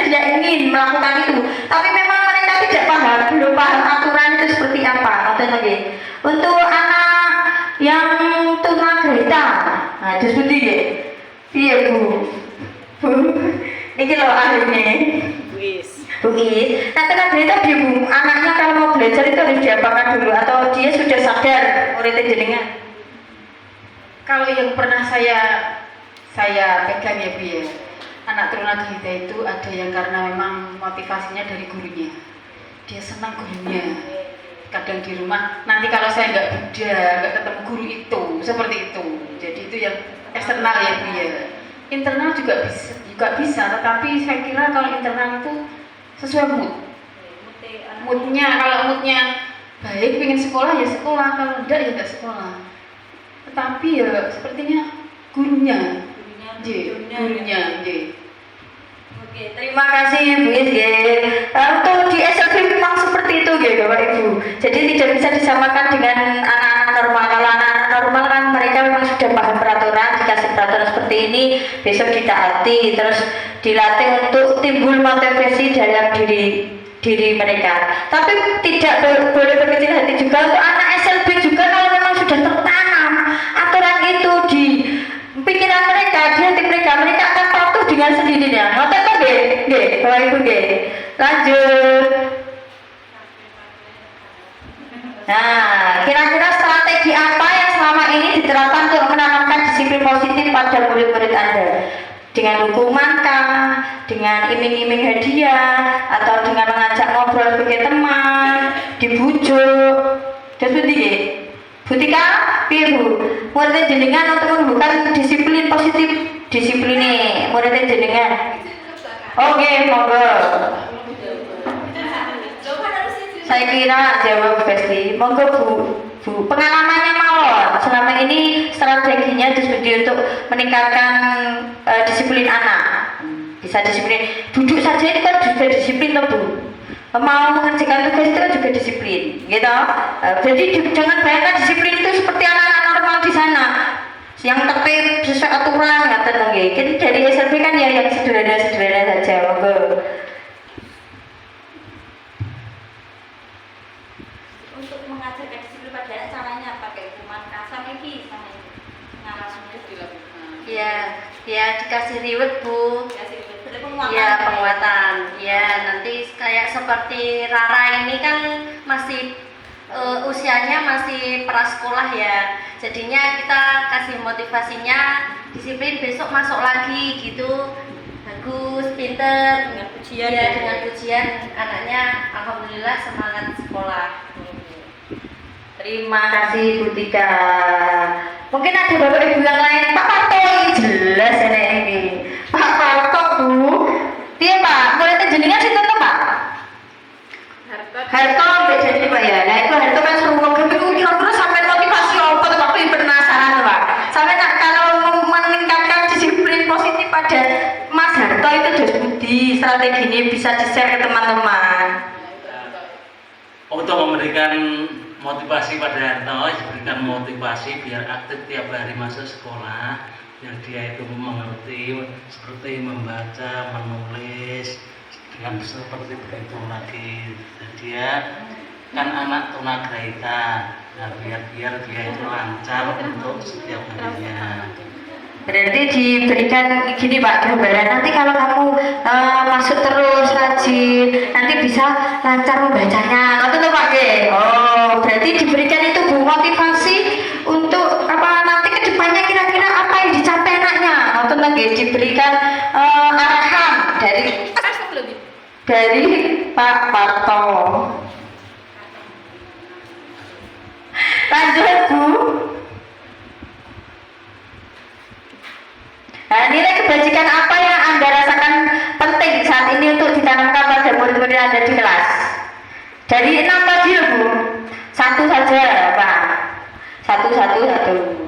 dia ingin melakukan itu, tapi memang mereka tidak belum paham aturan itu seperti apa. Atau lagi untuk anak yang tunagrita, nah itu seperti ya. Iya Bu. Ini loh ahlinya. Bu Is. Nah tunagrita Bu, anaknya kalau mau belajar belajar itu harus diapakan dulu atau dia sudah sadar muridnya jenengan? Kalau yang pernah saya pegang ya Bu ya, anak Trunagita itu ada yang karena memang motivasinya dari gurunya, dia senang gurunya. Kadang di rumah, nanti kalau saya nggak ketemu guru itu, seperti itu. Jadi itu yang eksternal ya Bu ya. Internal juga bisa, tetapi saya kira kalau internal itu sesuai moodnya. Kalau moodnya baik, pengen sekolah ya sekolah, kalau enggak ya enggak sekolah. Tetapi ya sepertinya gurunya. Oke, terima kasih Bu Is. Untuk di SLB memang seperti itu ya Bapak Ibu. Jadi tidak bisa disamakan dengan anak-anak normal. Kalau anak-anak normal kan mereka memang sudah paham peraturan, dikasih peraturan seperti ini, besok ditaati, terus dilatih untuk timbul motivasi dalam diri mereka. Tapi tidak boleh berkecil hati juga untuk anak SLB juga. Kalau memang sudah tertanam aturan itu di pikiran mereka, di hati mereka akan patuh dengan sendirinya. Ngoten to nggih, Bapak Ibu nggih. Lanjut. Nah, kira-kira strategi apa yang selama ini diterapkan untuk menanamkan disiplin positif pada murid-murid Anda? Dengan hukuman kah? Dengan iming-iming hadiah? Atau dengan mengajak ngobrol sebagai teman? Dibujuk? Dan seperti Butika, piye Bu? Murid jenengan untuk menumbuhkan disiplin positif, disiplin nih murid jenengan. Oke, monggo. Saya kira jawab Besti. Monggo Bu. Pengalamannya mawon. Selama ini strateginya diskusi untuk meningkatkan disiplin anak. Bisa disiplin. Duduk saja itu kan juga disiplin toh Bu. Mau mengerjakan tugas itu kan juga disiplin, gitu. Jadi jangan bayangkan disiplin itu seperti anak-anak normal di sana, yang tertib sesuai aturan, nggak tenang ya. Jadi dari SLB kan ya yang sederhana saja, monggo. Untuk mengajarkan disiplin pada anak caranya pakai hukuman kasar ini sama ini ngarasnya dilakukan. Ya dikasih reward Bu. Ya penguatan. Ya nanti kayak seperti Rara ini kan masih usianya masih prasekolah ya. Jadinya kita kasih motivasinya disiplin, besok masuk lagi gitu. Bagus, pinter. Dengan pujian. Ya dengan pujian anaknya alhamdulillah semangat sekolah. Terima kasih Bu Tika. Mungkin ada Bapak Ibu yang lain. Pak Parto ini jelas ini. Pak Parto Bu. Iya Pak, muridnya jenengan sinten to Pak? Harto jadi Pak ya. Nah itu Harto kan seru ngomong kira-kira sampai motivasi apa tuh Pak? Penasaran tuh Pak. Sampai kalau meningkatkan disiplin positif pada Mas Harto itu dos budi strategi ini bisa di-share ke teman-teman. Untuk memberikan motivasi pada Harto, diberikan motivasi biar aktif tiap hari masuk sekolah, biar dia itu mengerti seperti membaca, menulis dengan seperti begitu lagi. Dia kan anak tunagrahita, nah biar dia itu lancar untuk setiap harinya. Berarti diberikan gini Pak gambaran, nanti kalau kamu masuk terus rajin, nanti bisa lancar membacanya. Nanti tuh Pak oh berarti diberikan itu Bu motivasi untuk apa nanti kedepannya kira-kira apa yang dicapai anaknya. Nanti lagi diberikan arahan dari Pak Parto. Lanjut Bu. Nah, nilai kebajikan apa yang Anda rasakan penting saat ini untuk ditanamkan pada murid-murid Anda di kelas? Dari 6 tadi Bu, satu saja Pak. Satu.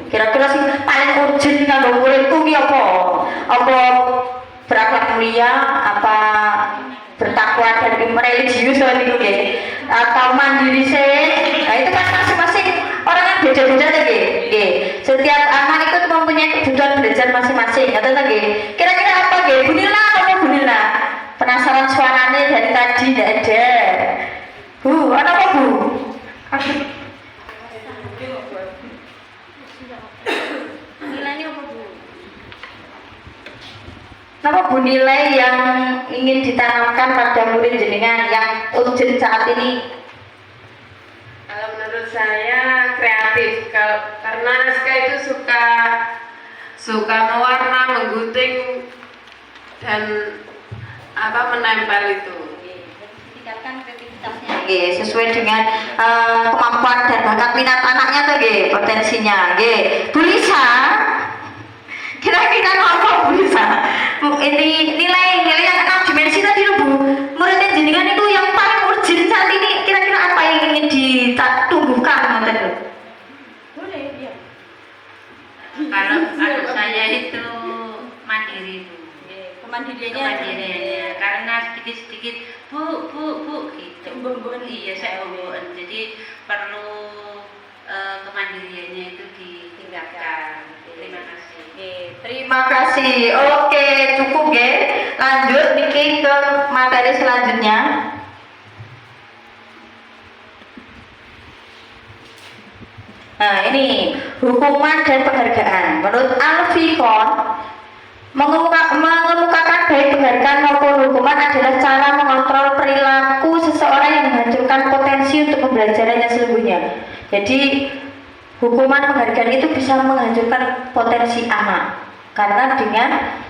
Kira-kira sih paling urgent kalau muridku ini apa? Apa berakhlak mulia, apa bertakwa dan religius gitu ya? Atau mandiri sih? Nah itu kan masing-masing orang kan beda-beda lagi. Setiap anak itu mempunyai kebutuhan belajar masing-masing. Atau lagi. Kira-kira apa ya? Bunila apa Bunila? Penasaran suaranya dari tadi tidak ada. Bu, ada apa Bu? Nilainya apa Bu? Apa Bu nilai yang ingin ditanamkan pada murid jenengan yang urgent saat ini? saya kreatif. Karena Naskah itu suka mewarna, menggunting dan menempel itu. Tingkatkan kreativitasnya. Oke, sesuai dengan kemampuan dan bakat minat anaknya tuh, potensinya. Bu Lisa, kira-kira apa Bu Lisa? Ini nilai yang 6 dimensi tadi loh Bu. Muridnya jenengan itu yang paling urgent saat ini kira-kira apa yang ingin ditumbuhkan? Boleh, ya. Kalau anak saya itu mandiri Bu. Kemandiriannya. Karena sedikit-sedikit bu gitu. Iya, saya bumbun. Jadi perlu kemandiriannya itu ditingkatkan. Terima kasih. Terima kasih. Oke, cukup lanjut Niki ke materi selanjutnya. Nah, ini hukuman dan penghargaan. Menurut Alfikon, mengemukakan baik penghargaan maupun hukuman adalah cara mengontrol perilaku seseorang yang menghancurkan potensi untuk pembelajarannya sesungguhnya. Jadi hukuman penghargaan itu bisa menghancurkan potensi anak karena dengan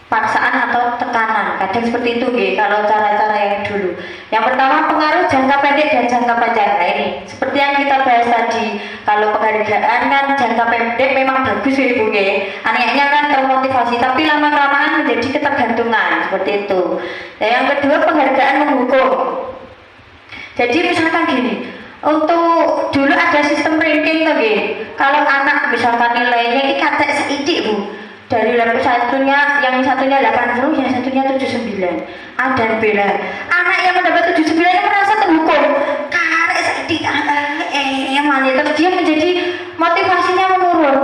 paksaan atau tekanan. Kadang seperti itu kalau cara-cara yang dulu. Yang pertama, pengaruh jangka pendek dan jangka panjang. Nah, ini seperti yang kita bahas tadi. Kalau penghargaan kan jangka pendek memang bagus Bu anaknya kan termotivasi, tapi lama-kelamaan menjadi ketergantungan seperti itu. Dan yang kedua, penghargaan menghukum. Jadi misalkan gini, untuk dulu ada sistem ranking tuh kalau anak misalkan nilainya ini katek seidik Bu, dari level satunya, yang satunya 80, yang satunya 79, A dan B lah. Anak yang mendapat 79 yang merasa terhukum karek seidik terus dia menjadi motivasinya menurun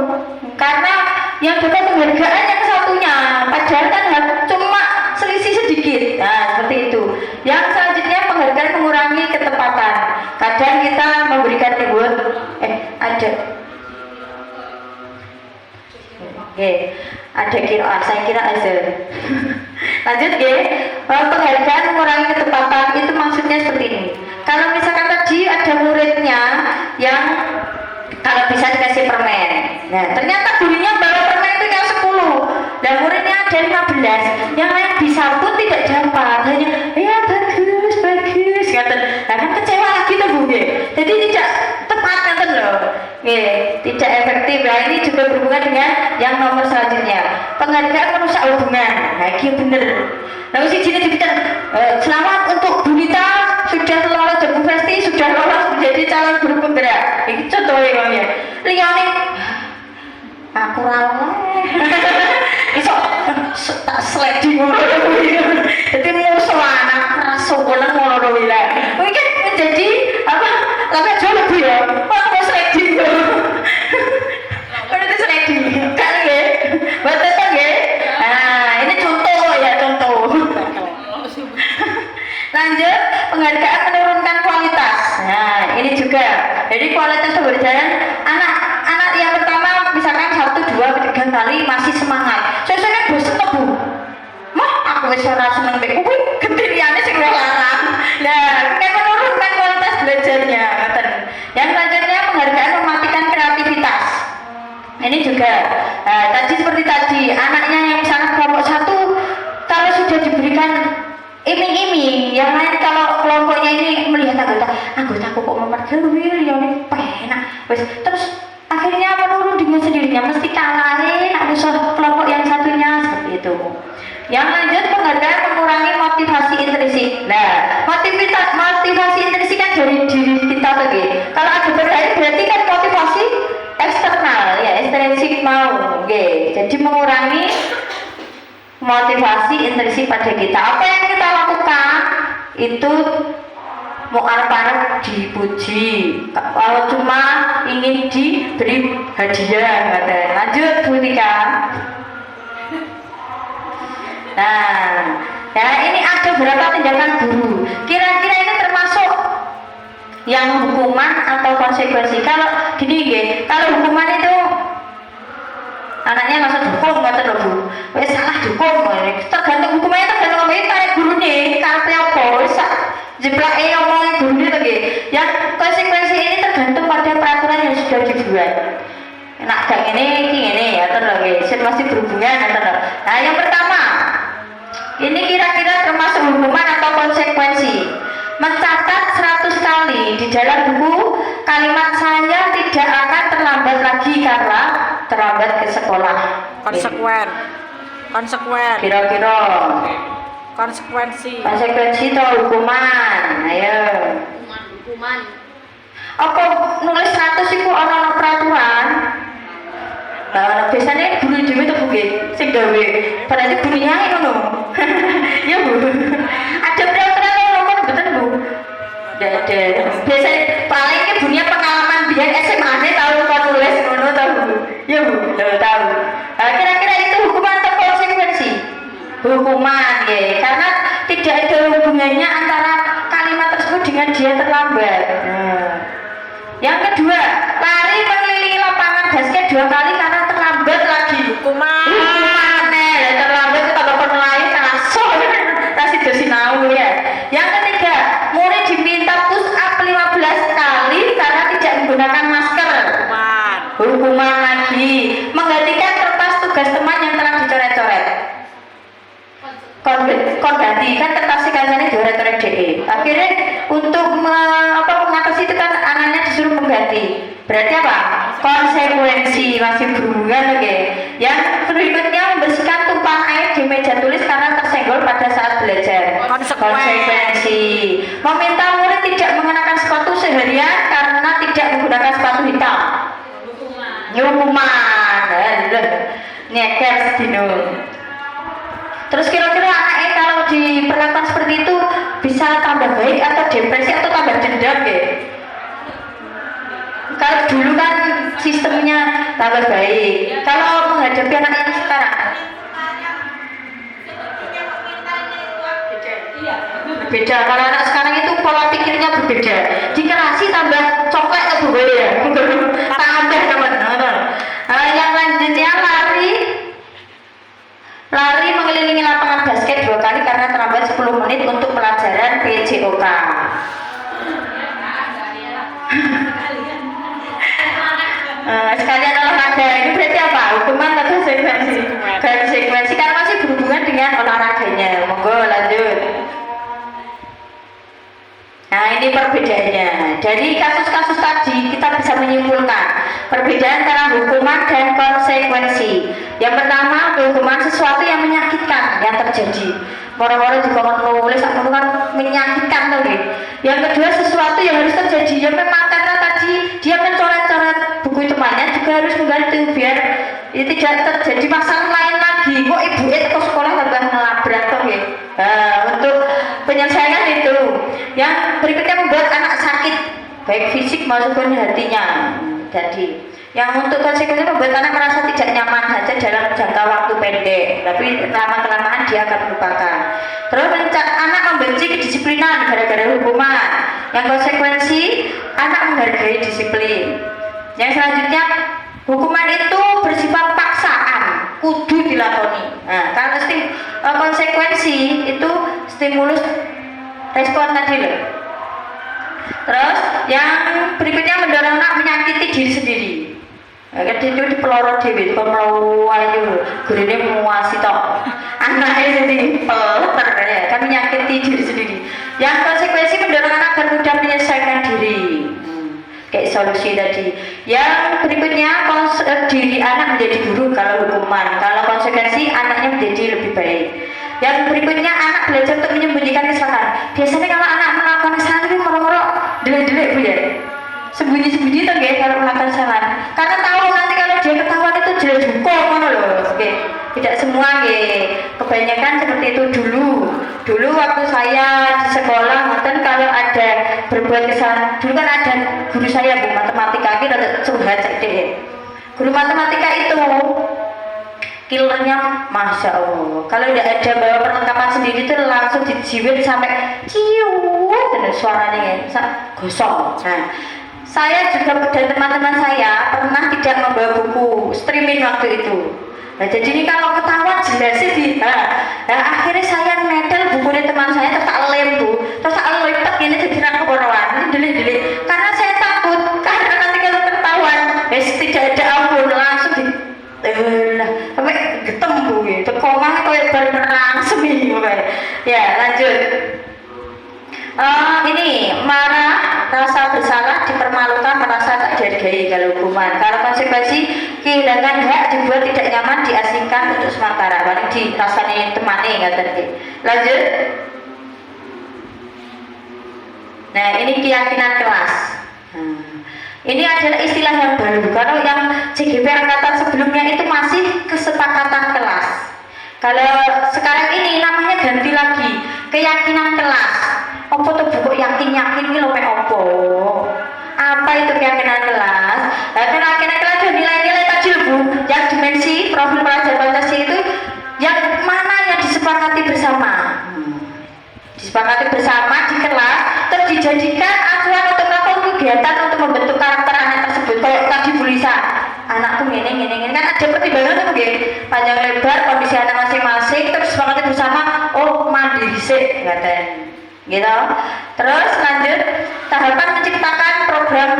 karena yang dapat penghargaan yang satunya padahal kan cuma selisih sedikit. Nah, seperti itu. Yang selanjutnya, penghargaan mengurangi ketepatan. Kadang kita memberikan reward ada kira, saya kira azan. Lanjut penghargaan mengurangi ketepatan itu maksudnya seperti ini. Kalau misalkan tadi ada muridnya yang kalau bisa dikasih permen, nah ternyata gurunya bawa permen itu yang 10 dan muridnya ada 15, yang lain bisa pun tidak dapat, hanya ya bagus nah kan kecewa lagi tuh Bu jadi tidak tepat kan loh tidak efektif. Nah, ini juga berhubungan dengan yang nomor selanjutnya, penghargaan merusak hubungan. Nah ini bener. Nah usia sini dibilang selamat untuk Bunita sudah lolos Jabu Festi, sudah lolos menjadi calon guru penggerak. Ini contohnya Liane aku rawa iso tak sliding jadi musuh anak rasukulan ngono wila mungkin menjadi langkah jauh lebih mau sliding berarti sliding kan betul kan nah ini contoh. Lanjut, penghargaan menurunkan kualitas. Nah ini juga jadi kualitas pembelajaran anak yang pertama misalkan 1, 2, 3 kali masih semangat, saya bosen tuh Bu mah aku wis ora seneng mbek kuwi gedheane sing larang. Nah kan menurunkan kualitas belajarnya. Yang selanjutnya, penghargaan mematikan kreativitas. Ini juga tadi seperti tadi anaknya yang misalkan kelompok 1 kalau sudah diberikan iming-iming, yang lain kalau kelompoknya ini melihat anggotaku kok mempergawe yang penak terus akhirnya menurun dengan sendirinya, mesti kalah nak musuh kelompok yang satunya seperti itu. Yang lanjut, penghargaan mengurangi motivasi intrinsik. Nah motivasi intrinsik kan dari diri kita tuh kalau ada berkait berarti kan motivasi eksternal ya, ekstrinsik mau jadi mengurangi motivasi intrinsik pada kita. Apa yang kita lakukan itu mau arep dipuji, kalau cuma ingin diberi hadiah. Lanjut Bu Tika. Nah ini ada berapa tindakan guru, kira-kira ini termasuk yang hukuman atau konsekuensi. Kalau gini kalau hukuman itu anaknya langsung dukung nggak Bu, salah dukung, tergantung hukumannya, tergantung ngomongin tarik gurunya karepe apa, jeplak ngomongin gurunya tuh. Yang konsekuensi ini tergantung pada tujuan. Nak gak ini ya terus masih berhubungan ya terus. Nah yang pertama, ini kira-kira termasuk hukuman atau konsekuensi. Mencatat 100 kali di dalam buku kalimat saya tidak akan terlambat lagi karena terlambat ke sekolah. Konsekuen. Kira-kira Konsekuensi. konsekuensi atau hukuman. Ayo. Hukuman. Apa nulis 100 itu ana peraturan? Nah, biasanya guru dhewe tuh buke sing gawe. Berarti gurunya ngono. Ya, Bu. Ada peraturan nomor betul, Bu. Enggak ada. Biasanya paling ke dunia pengalaman biar SMA nya tahu kok nulis ngono tahu, Bu. Ya, Bu. Tahu. Nah, kira-kira itu hukuman atau konsekuensi? Hukuman, ya. Karena tidak ada hubungannya antara kalimat tersebut dengan dia terlambat. Nah. Yang kedua, lari mengelilingi lapangan basket 2 kali karena terlambat lagi. Hukuman terlambat itu tambah penelai kaso kasih bersinau ya. Yang ketiga, murid diminta push up 15 kali karena tidak menggunakan masker. Hukuman lagi, menggantikan kertas tugas teman yang telah dicoret-coret. Kon ganti kan kertas kancane dicoret-coret DE. Akhirnya untuk mengatasi itu kan anaknya disuruh mengganti. Berarti apa? Konsekuensi masih berhubungan oke. Yang berikutnya membersihkan tumpahan air di meja tulis karena tersenggol pada saat belajar. Konsekuensi. Meminta murid tidak mengenakan sepatu seharian karena tidak menggunakan sepatu hitam. Hukuman. Nyeker sedino. Terus kira-kira anaknya kalau diperlakukan seperti itu bisa tambah baik atau depresi atau tambah dendam ya? Kalau dulu kan sistemnya tambah baik. Kalau menghadapi anak ini sekarang beda. Kalau anak sekarang itu pola pikirnya berbeda. Dikerasi tambah coklat atau ya? Tambah teman-teman. Yang lanjutnya lari mengelilingi lapangan basket 2 kali karena terlambat 10 menit untuk pelajaran PJOK. Sekalian olahraga ini berarti apa? Hukuman atau konsekuensi? Konsekuensi karena masih berhubungan dengan olahraganya. Monggo lanjut. Nah ini perbedaannya. Dari kasus-kasus tadi kita bisa menyimpulkan perbedaan antara hukuman dan konsekuensi. Yang pertama, hukuman sesuatu yang menyakitkan yang terjadi. Orang-orang juga menulis kan menyakitkan tadi. Yang kedua, sesuatu yang harus terjadi. Ya memang karena tadi dia mencoret-coret buku temannya juga harus mengganti biar itu tidak terjadi masalah lain lagi. Kok ibu itu sekolah tambah ngelabrak toh ya. Nah, untuk penyelesaian itu. Yang berikutnya membuat anak sakit baik fisik maupun hatinya. Jadi yang untuk konsekuensi membuat anak merasa tidak nyaman saja dalam jangka waktu pendek, tapi lama-kelamaan dia akan melupakan. Terus anak membenci kedisiplinan gara-gara hukuman. Yang konsekuensi anak menghargai disiplin. Yang selanjutnya hukuman itu bersifat paksaan, kudu dilakoni. Nah, kalau konsekuensi itu stimulus respon tadi loh. Terus yang berikutnya mendorong anak menyakiti diri sendiri. Kan itu dipelorot dewi, kalau ayu gurine muasi tok. Anaknya jadi peler ya, kan menyakiti diri sendiri. Yang konsekuensi mendorong anak agar mudah menyelesaikan diri. Kayak solusi tadi. Yang berikutnya diri anak menjadi guru kalau hukuman. Kalau konsekuensi anaknya menjadi lebih baik. Yang berikutnya anak belajar untuk menyembunyikan kesalahan. Biasanya kalau anak melakukan kesalahan itu moro-moro delek-delek Bu ya. Sembunyi-sembunyi tuh guys kalau melakukan kesalahan. Karena tahu nanti kalau dia ketahuan itu jelas hukum ngono loh. Oke. Tidak semua nggih. Kebanyakan seperti itu dulu. Dulu waktu saya di sekolah ngoten kalau ada berbuat kesalahan, dulu kan ada guru saya Bu matematika kita curhat cek. Guru matematika itu killernya Masya Allah. Kalau tidak ada bawa perlengkapan sendiri itu langsung dijiwit sampai ciut dan suaranya ya, gosong. Nah, saya juga dan teman-teman saya pernah tidak membawa buku streaming waktu itu. Nah, jadi ini kalau ketahuan jelas sih akhirnya saya nedel bukunya teman saya terus tak lem Bu, terus tak lipat ini jadi rangkap orang ini delik-delik karena saya takut karena nanti kalau ketahuan merasa bersalah, dipermalukan, merasa tak dihargai kalau hukuman. Kalau konsekuensi kehilangan hak, dibuat tidak nyaman, diasingkan untuk sementara. Paling dirasani temani katanya. Lanjut. Nah, ini keyakinan kelas. Ini adalah istilah yang baru. Kalau yang CGP angkatan sebelumnya itu masih kesepakatan kelas. Kalau sekarang ini namanya ganti lagi, keyakinan kelas. Apa tuh buku yakin ini loh opo? Apa itu keyakinan kelas? Nah, keyakinan kelas itu nilai-nilai tadi Bu, yang dimensi profil pelajar Pancasila itu yang mana yang disepakati bersama. Disepakati bersama di kelas, terus dijadikan acuan untuk melakukan kegiatan untuk membentuk karakter anak tersebut. Kayak tadi Bu Lisa, anakku gini kan ada pertimbangan tuh begini, panjang lebar kondisi anak masing-masing, terus disepakati bersama. Oh, mandiri sih, ngatain. Gitu. Terus lanjut tahapan menciptakan program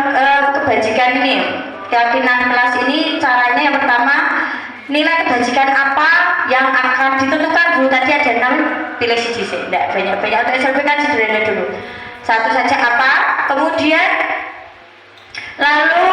kebajikan ini. Keyakinan kelas ini caranya yang pertama, nilai kebajikan apa yang akan ditentukan Bu. Tadi ada 6, pilih siji sih, enggak banyak-banyak. Untuk SLB kan sederhana dulu. Satu saja apa, kemudian lalu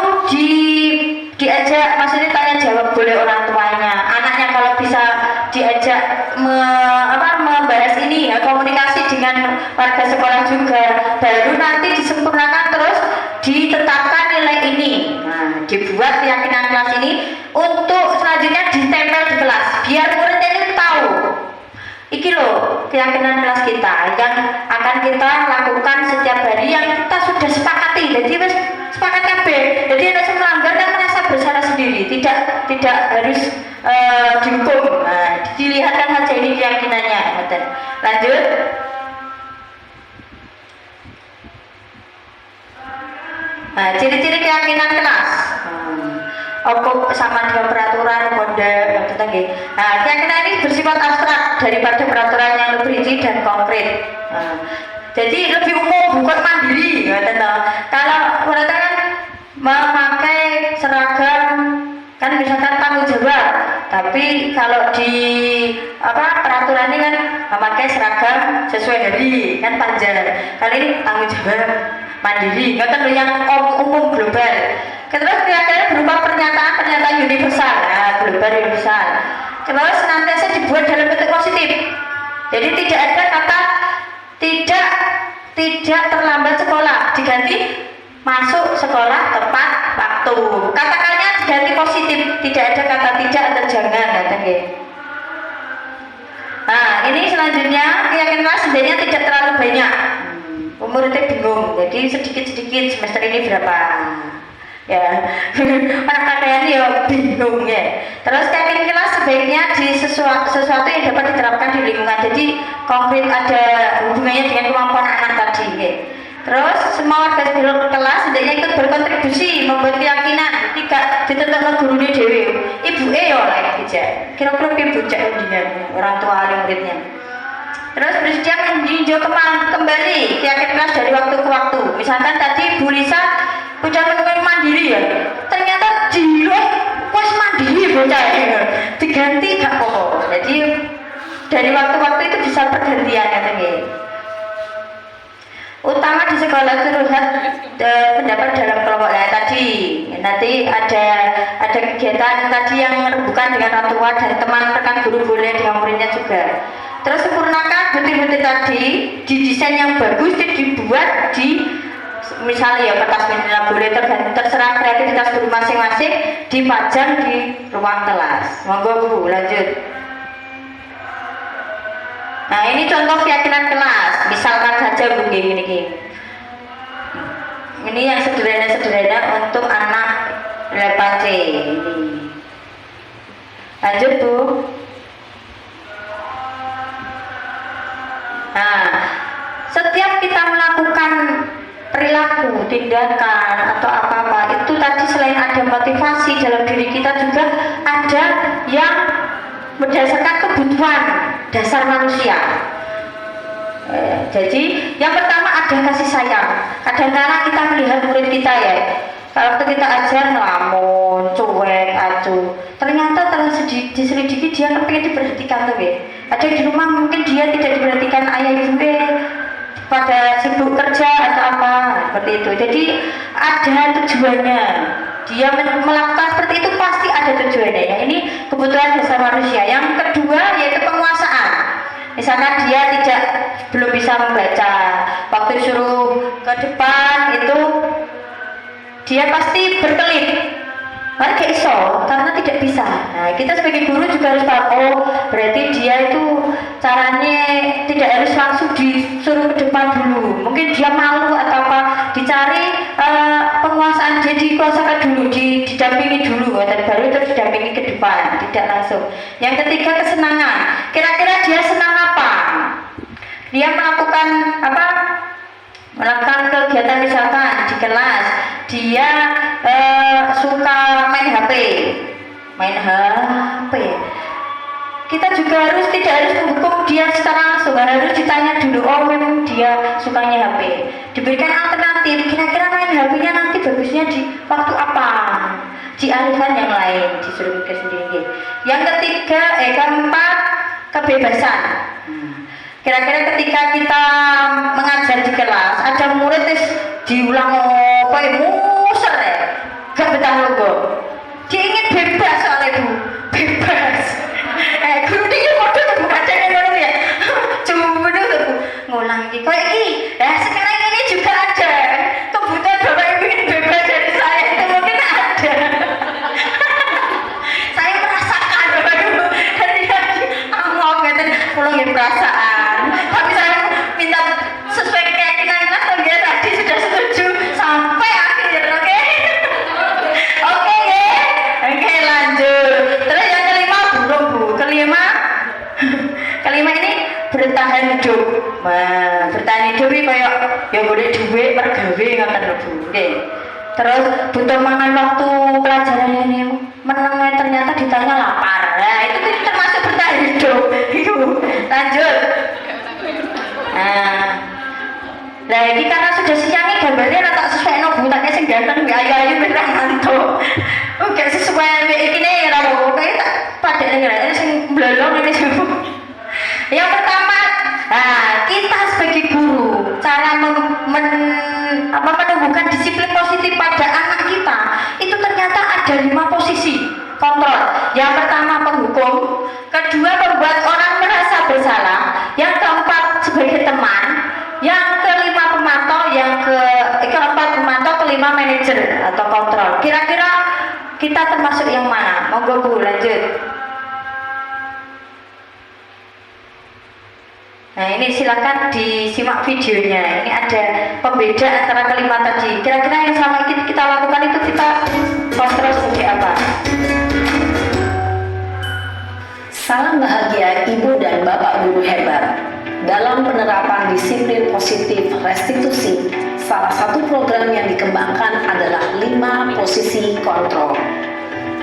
diajak, maksudnya tanya jawab boleh orang tuanya, anaknya kalau bisa diajak membahas ini ya, komunikasi dengan warga sekolah juga, baru nanti disempurnakan terus ditetapkan nilai ini. Nah, dibuat keyakinan kelas ini untuk selanjutnya ditempel di kelas biar muridnya ini tahu iki loh keyakinan kelas kita yang akan kita lakukan setiap hari yang kita sudah sepakati. Jadi sepakat KB, jadi ada melanggar dan merasa bersalah sendiri, tidak harus dihukum. Nah, dilihatkan saja ini keyakinannya. Lanjut. Nah, ciri-ciri keyakinan kelas. Apa sama dengan peraturan kode yang tentang. Nah, keyakinan ini bersifat abstrak daripada peraturan yang lebih rinci dan konkret. Nah, jadi lebih umum, bukan mandiri. Kalau peraturan memakai seragam kan misalkan tanggung jawab, tapi kalau di peraturan ini kan memakai seragam sesuai hari kan panjang. Kali ini tanggung jawab mandiri, nggak tahu yang umum global. Terus keyakinan berupa pernyataan universal, global universal. Terus senantiasa dibuat dalam bentuk positif. Jadi tidak ada kata tidak terlambat sekolah, diganti masuk sekolah tepat waktu. Katakannya diganti positif, tidak ada kata tidak atau jangan, katanya. Nah, ini selanjutnya keyakinan sebenarnya tidak terlalu banyak. Muridnya bingung, jadi sedikit-sedikit semester ini berapa. Ya, anak-anak ya bingung ya. Terus keyakinan kelas sebaiknya di sesuatu yang dapat diterapkan di lingkungan. Jadi konkret ada hubungannya dengan kemampuan anak tadi. Ya. Terus semua warga kelas hendaknya ikut berkontribusi membuat keyakinan tidak ditentukan guru ini dewi. Ibu ya lah ya. Kira-kira ibu cek orang tua muridnya. Terus bersedia meninjau kembali keyakinan kelas dari waktu ke waktu. Misalkan tadi Bu Lisa udah menemukan mandiri ya, ternyata pas mandiri bocah ya, diganti gak kok. Jadi dari waktu-waktu itu bisa pergantian katanya. Utama di sekolah itu lihat pendapat dalam kelompok. Nah, tadi nanti ada kegiatan tadi yang bukan dengan orang tua dan teman rekan guru boleh dengan muridnya juga. Terus sempurnakan butir-butir tadi didesain yang bagus, dibuat di misalnya ya kertas manila boleh, terserah kreativitas guru masing-masing, dipajang di ruang kelas. Monggo Bu, lanjut. Nah, ini contoh keyakinan kelas. Misalkan saja Bu gini. Ini yang sederhana untuk anak level C ini. Lanjut Bu. Nah, setiap kita melakukan perilaku, tindakan atau apa-apa itu tadi selain ada motivasi dalam diri kita juga ada yang berdasarkan kebutuhan dasar manusia. Jadi yang pertama ada kasih sayang. Kadang-kadang kita melihat murid kita ya, kalau kita ajar ngelamun, cuek, acuh, ternyata telah diselidiki dia pengen diperhatikan tuh ya. Ada di rumah mungkin dia tidak diperhatikan ayah ibu, pada sibuk kerja atau apa seperti itu. Jadi ada tujuannya. Dia melakukan seperti itu pasti ada tujuannya. Ya, ini kebutuhan dasar manusia. Yang kedua yaitu penguasaan. Misalkan dia belum bisa membaca, waktu suruh ke depan itu dia pasti berkelit. Karena gak iso, karena tidak bisa. Nah, kita sebagai guru juga harus tahu, oh berarti dia itu caranya tidak harus langsung disuruh ke depan dulu. Mungkin dia malu atau apa, dicari penguasaan dia dikuasakan dulu, didampingi dulu, dan baru terus didampingi ke depan, tidak langsung. Yang ketiga kesenangan. Kira-kira dia senang apa? Dia melakukan apa? Melakukan kegiatan misalkan di kelas dia suka main HP, kita juga tidak harus menghukum dia secara langsung, harus ditanya dulu, oh memang dia sukanya HP, diberikan alternatif, kira-kira main HP-nya nanti bagusnya di waktu apa, dialihkan yang lain, disuruh mikir sendiri. Yang ketiga, keempat kebebasan. Kira-kira ketika kita mengajar di kelas, ada murid diulang apa muser ya, gak betah logo. Dia ingin bebas soalnya Bu, bebas. Guru dia waktu itu bukan jangan dulu ya, cuma dulu ngulang ini. Kok ini, sekarang ini juga ada kebutuhan bapak ibu ingin bebas dari saya itu mungkin ada. Saya merasakan bapak ibu dari amok gitu, pulang ya perasaan. Tapi saya minta sesuai keyakinan kita dia tadi sudah setuju sampai akhir, oke? Oke ya, oke lanjut. Terus yang kelima burung Bu. Kelima ini bertahan hidup. Nah, bertahan hidup ini kayak ya boleh duit pergawe ngoten lho Bu. Oke. Terus butuh makan waktu pelajaran ini menengah ternyata ditanya lapar. Nah, itu termasuk bertahan hidup. Lanjut. Nah ini karena sudah siang ini gambarnya tak sesuai no butaknya sing ganteng ayu-ayu beneran mantuk. Oke sesuai ini ya rawo kayak tak pada ini sing blolong ini semua. Yang pertama, kita sebagai guru cara menumbuhkan disiplin positif pada anak kita itu ternyata ada 5 posisi kontrol. Yang pertama penghukum, kedua membuat orang merasa bersalah, yang keempat sebagai teman, yang kelima pemantau, keempat pemantau, kelima manajer atau kontrol. Kira-kira kita termasuk yang mana? Monggo Bu lanjut. Nah ini silakan disimak videonya. Ini ada pembeda antara kelima tadi. Kira-kira yang selama ini kita lakukan itu kita kontrol sebagai apa? Salam bahagia Ibu dan Bapak Guru hebat. Dalam penerapan disiplin positif restitusi, salah satu program yang dikembangkan adalah 5 posisi kontrol.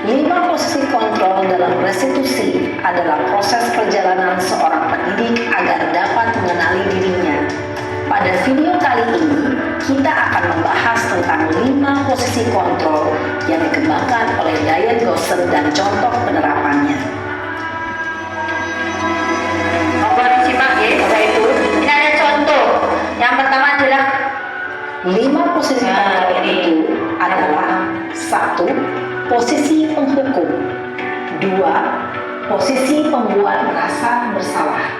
5 posisi kontrol dalam restitusi adalah proses perjalanan seorang pendidik agar dapat mengenali dirinya. Pada video kali ini, kita akan membahas tentang 5 posisi kontrol yang dikembangkan oleh Diane Gosser dan contoh penerapannya. Monggo disimak ya, Bapak Ibu. Ini ada contoh. Yang pertama adalah 5 posisi kontrol itu adalah 1. Posisi penghukum. 2. Posisi pembuat merasa bersalah.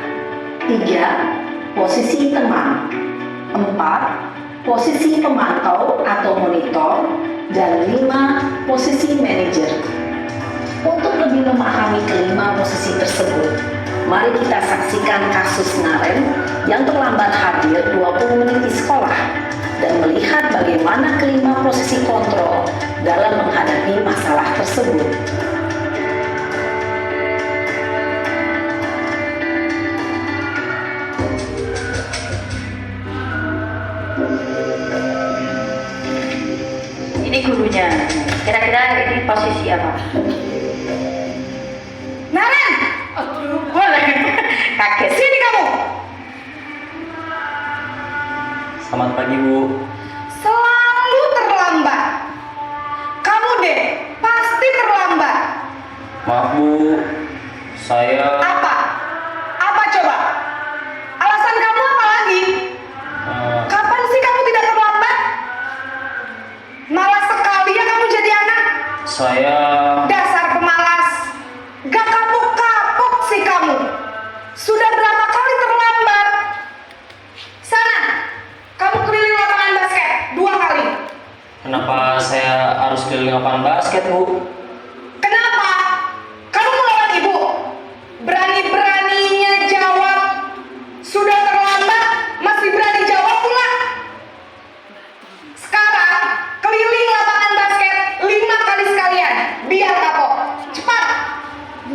3. Posisi teman. 4. Posisi pemantau atau monitor. Dan 5. Posisi manajer. Untuk lebih memahami kelima posisi tersebut, mari kita saksikan kasus Naren yang terlambat hadir 20 menit di sekolah dan melihat bagaimana kelima posisi kontrol dalam menghadapi masalah tersebut. ini gurunya. Kira-kira ini posisi apa? Naren! Boleh. Kaget sini kamu. Selamat pagi Bu. Selalu terlambat. Kamu deh pasti terlambat. Maaf Bu, saya... Apa? Apa coba? Alasan kamu apa lagi? Saya... Dasar pemalas. Gak kapok-kapok sih kamu. Sudah berapa kali terlambat? Sana, kamu keliling lapangan basket 2 kali. Kenapa saya harus keliling lapangan basket, Bu? Kenapa? Kamu melawan ibu. Berani-beraninya jawab. Sudah terlambat, masih berani jawab pula. Sekarang, keliling lapangan basket 5 kali sekalian. Biar kapok. Cepat.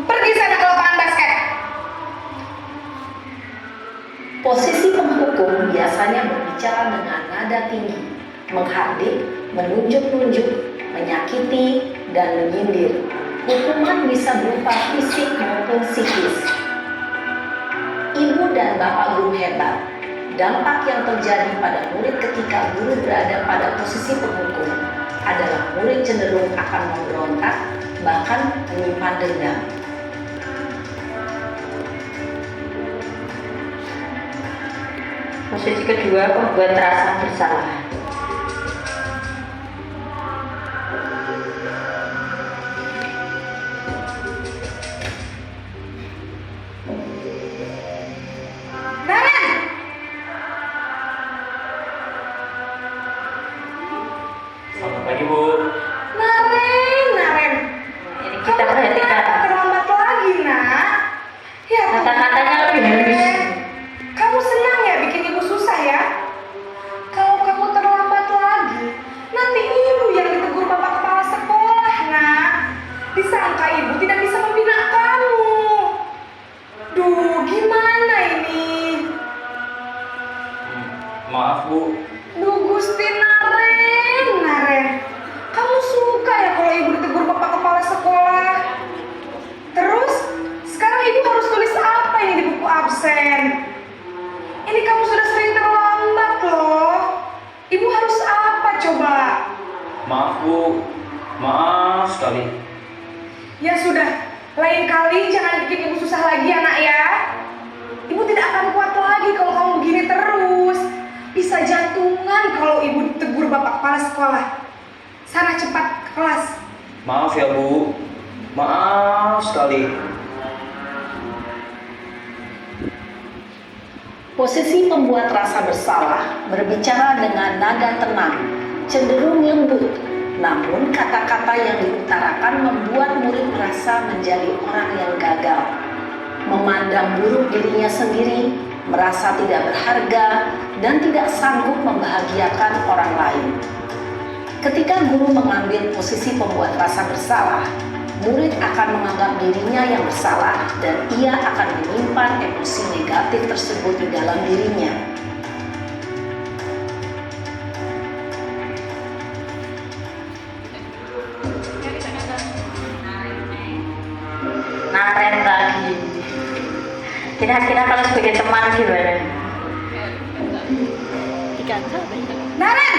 Pergi sana ke lapangan basket. Posisi penghukum biasanya berbicara dengan nada tinggi, menghardik, menunjuk-nunjuk, menyakiti, dan menyindir. Hukuman bisa berupa fisik maupun psikis. Ibu dan bapak guru hebat. Dampak yang terjadi pada murid ketika guru berada pada posisi penghukum adalah murid cenderung akan memberontak, bahkan menyimpan dendam. Posisi kedua, pembuat rasa bersalah. Naren! Selamat pagi, Bu. Naren. Ini kita perhatikan. Terlambat lagi, nak. Ya, Kata-katanya lebih halus. Kamu senang ya bikin ibu susah ya? Kalau kamu terlambat lagi, nanti ibu yang ditegur bapak kepala sekolah, nak. Disangka ibu tidak bisa membina kamu. Duh, gimana ini? Maaf, Bu. Duh, Gusti Naren. Kamu suka ya kalau ibu ditegur bapak kepala sekolah? Terus, sekarang ibu harus tulis apa ini di buku absen? Ini kamu sudah sering terlambat loh. Ibu harus apa coba? Maaf, Bu. Maaf sekali. Ya sudah, lain kali jangan bikin ibu susah lagi ya, nak ya. Ibu tidak akan kuat lagi kalau kamu begini terus. Bisa jantungan kalau ibu tegur bapak kepala sekolah. Sana cepat ke kelas. Maaf ya, Bu. Maaf sekali. Posisi pembuat rasa bersalah berbicara dengan nada tenang, cenderung lembut, namun kata-kata yang diutarakan membuat murid merasa menjadi orang yang gagal, memandang buruk dirinya sendiri, merasa tidak berharga, dan tidak sanggup membahagiakan orang lain. Ketika guru mengambil posisi pembuat rasa bersalah, murid akan menganggap dirinya yang bersalah dan ia akan menyimpan emosi negatif tersebut di dalam dirinya. Naren lagi. Kira-kira kalau sebagai teman gimana? Naren!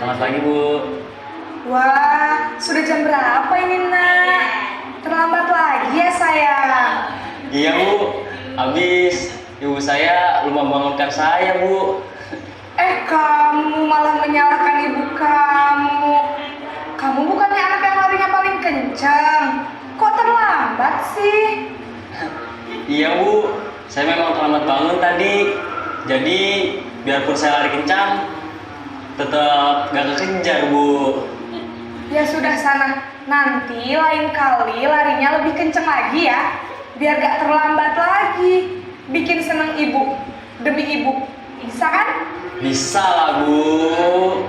Selamat pagi, Bu. Wah, sudah jam berapa ini, nak? Terlambat lagi ya, sayang. Iya, Bu. Habis ibu saya lupa bangunkan saya, Bu. Kamu malah menyalahkan ibu kamu. Kamu bukannya anak yang larinya paling kencang. Kok terlambat sih? Iya, Bu. Saya memang terlambat bangun tadi. Jadi, biarpun saya lari kencang, tetap gak kekejar, Bu. Ya sudah sana. Nanti lain kali larinya lebih kencang lagi ya. Biar gak terlambat lagi. Bikin seneng ibu. Demi ibu. Bisa kan? Bisa lah, Bu.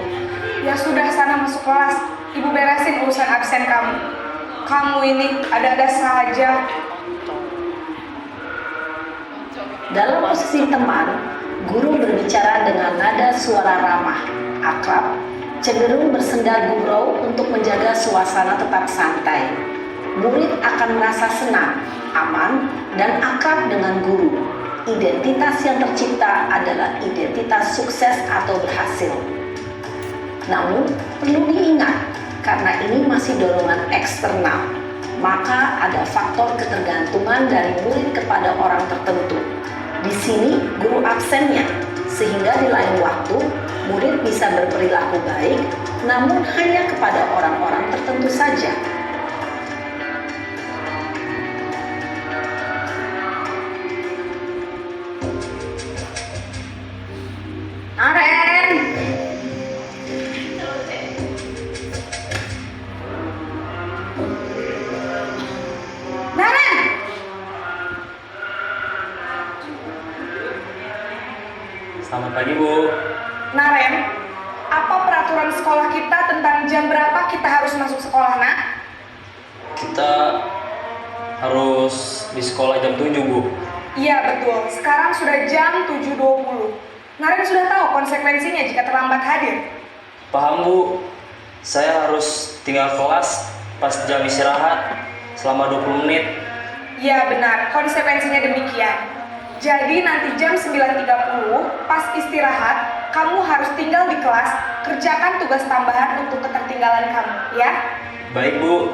Ya sudah sana masuk kelas. Ibu beresin urusan absen kamu. Kamu ini ada-ada saja. Dalam posisi teman, guru berbicara dengan nada suara ramah, akrab, cenderung bersenda gurau untuk menjaga suasana tetap santai. Murid akan merasa senang, aman, dan akrab dengan guru. Identitas yang tercipta adalah identitas sukses atau berhasil. Namun, perlu diingat, karena ini masih dorongan eksternal, maka ada faktor ketergantungan dari murid kepada orang tertentu. Di sini, guru absennya sehingga di lain waktu murid bisa berperilaku baik, namun hanya kepada orang-orang tertentu saja. Naren. Naren. Selamat pagi, Bu. Naren, apa peraturan sekolah kita tentang jam berapa kita harus masuk sekolah, nak? Kita harus di sekolah jam 7, Bu. Iya betul, sekarang sudah jam 7.20. Naren sudah tahu konsekuensinya jika terlambat hadir. Paham, Bu. Saya harus tinggal kelas pas jam istirahat selama 20 menit. Iya benar, konsekuensinya demikian. Jadi nanti jam 9.30 pas istirahat, kamu harus tinggal di kelas, kerjakan tugas tambahan untuk ketertinggalan kamu, ya? Baik, Bu.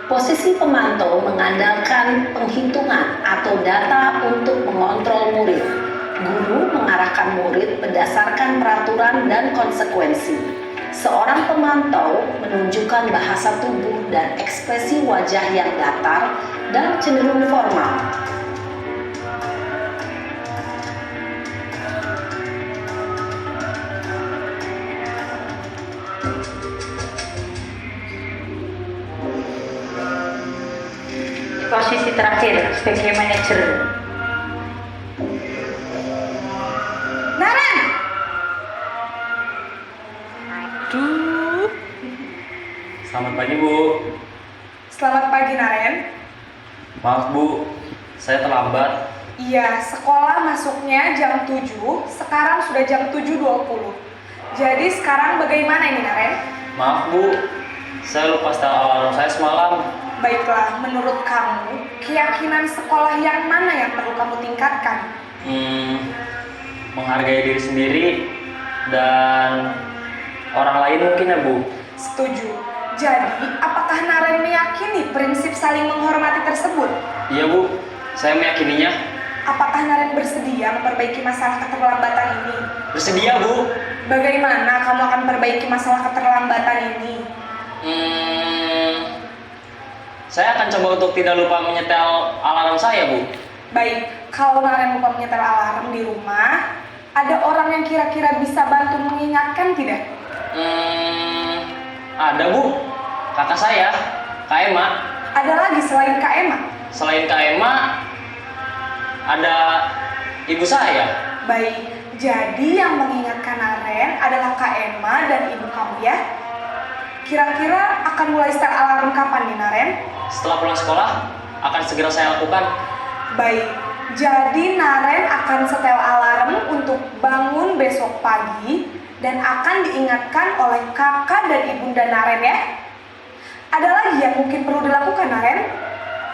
Posisi pemantau mengandalkan penghitungan atau data untuk mengontrol murid. Guru mengarahkan murid berdasarkan peraturan dan konsekuensi. Seorang pemantau menunjukkan bahasa tubuh dan ekspresi wajah yang datar dan cenderung formal. Posisi terakhir sebagai manajer. Naren! Selamat pagi, Bu. Selamat pagi, Naren. Maaf, Bu. Saya terlambat. Iya, sekolah masuknya jam 7, sekarang sudah jam 7.20. Jadi sekarang bagaimana ini, Naren? Maaf, Bu. Saya lupa setel alarm saya semalam. Baiklah, menurut kamu, keyakinan sekolah yang mana yang perlu kamu tingkatkan? Menghargai diri sendiri dan orang lain mungkin ya, Bu. Setuju. Jadi, apakah Naren meyakini prinsip saling menghormati tersebut? Iya, Bu. Saya meyakininya. Apakah Naren bersedia memperbaiki masalah keterlambatan ini? Bersedia, Bu. Bagaimana kamu akan perbaiki masalah keterlambatan ini? Saya akan coba untuk tidak lupa menyetel alarm saya, Bu. Baik, kalau Naren lupa menyetel alarm di rumah, ada orang yang kira-kira bisa bantu mengingatkan tidak? Ada, Bu. Kakak saya, Kak Emma. Ada lagi selain Kak Emma? Selain Kak Emma, ada ibu saya. Baik, jadi yang mengingatkan Naren adalah Kak Emma dan ibu kamu ya? Kira-kira akan mulai setel alarm kapan nih, Naren? Setelah pulang sekolah, akan segera saya lakukan. Baik, jadi Naren akan setel alarm untuk bangun besok pagi dan akan diingatkan oleh kakak dan ibunda Naren ya. Ada lagi yang mungkin perlu dilakukan, Naren,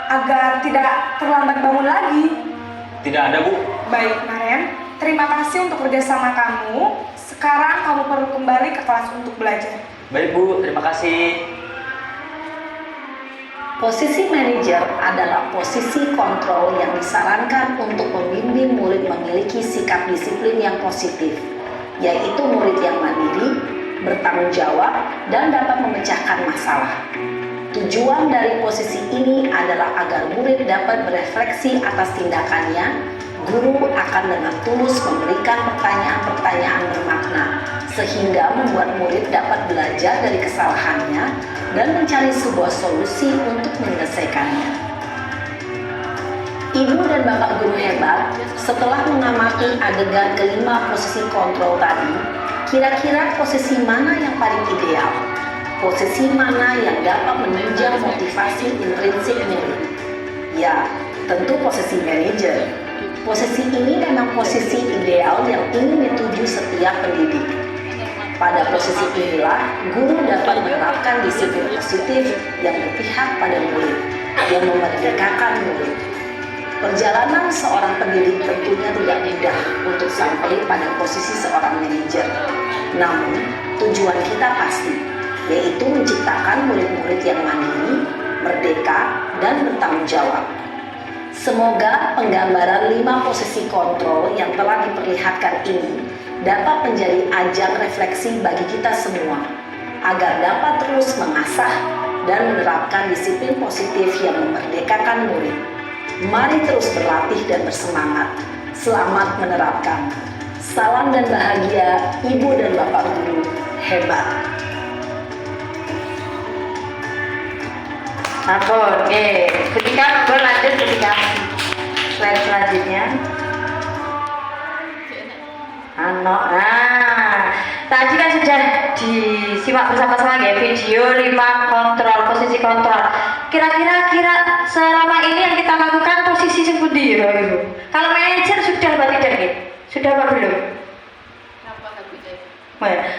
agar tidak terlambat bangun lagi? Tidak ada, Bu. Baik, Naren, terima kasih untuk kerjasama kamu. Sekarang kamu perlu kembali ke kelas untuk belajar. Baik, Bu. Terima kasih. Posisi manajer adalah posisi kontrol yang disarankan untuk membimbing murid memiliki sikap disiplin yang positif, yaitu murid yang mandiri, bertanggung jawab, dan dapat memecahkan masalah. Tujuan dari posisi ini adalah agar murid dapat berefleksi atas tindakannya. Guru akan dengan tulus memberikan pertanyaan-pertanyaan bermakna, sehingga membuat murid dapat belajar dari kesalahannya dan mencari sebuah solusi untuk menyelesaikannya. Ibu dan bapak guru hebat, setelah mengamati adegan kelima posisi kontrol tadi, kira-kira posisi mana yang paling ideal? Posisi mana yang dapat menunjang motivasi intrinsik murid? Ya, tentu posisi manajer. Posisi ini memang posisi ideal yang ingin dituju setiap pendidik. Pada posisi inilah, guru dapat menerapkan disiplin positif yang berpihak pada murid, yang memerdekakan murid. Perjalanan seorang pendidik tentunya tidak mudah untuk sampai pada posisi seorang manajer. Namun, tujuan kita pasti, yaitu menciptakan murid-murid yang mandiri, merdeka, dan bertanggung jawab. Semoga penggambaran 5 posisi kontrol yang telah diperlihatkan ini dapat menjadi ajang refleksi bagi kita semua agar dapat terus mengasah dan menerapkan disiplin positif yang memerdekakan murid. Mari terus berlatih dan bersemangat. Selamat menerapkan. Salam dan bahagia Ibu dan Bapak Guru hebat. Ampun, oke. Ketika berlanjut ketika slide selanjutnya. Tadi kan sudah disimak bersama-sama ya video 5 kontrol, posisi kontrol. Kira-kira selama ini yang kita lakukan posisi seperti ya, Ibu. Kalau manajer sudah apa tidak nih? Sudah apa belum?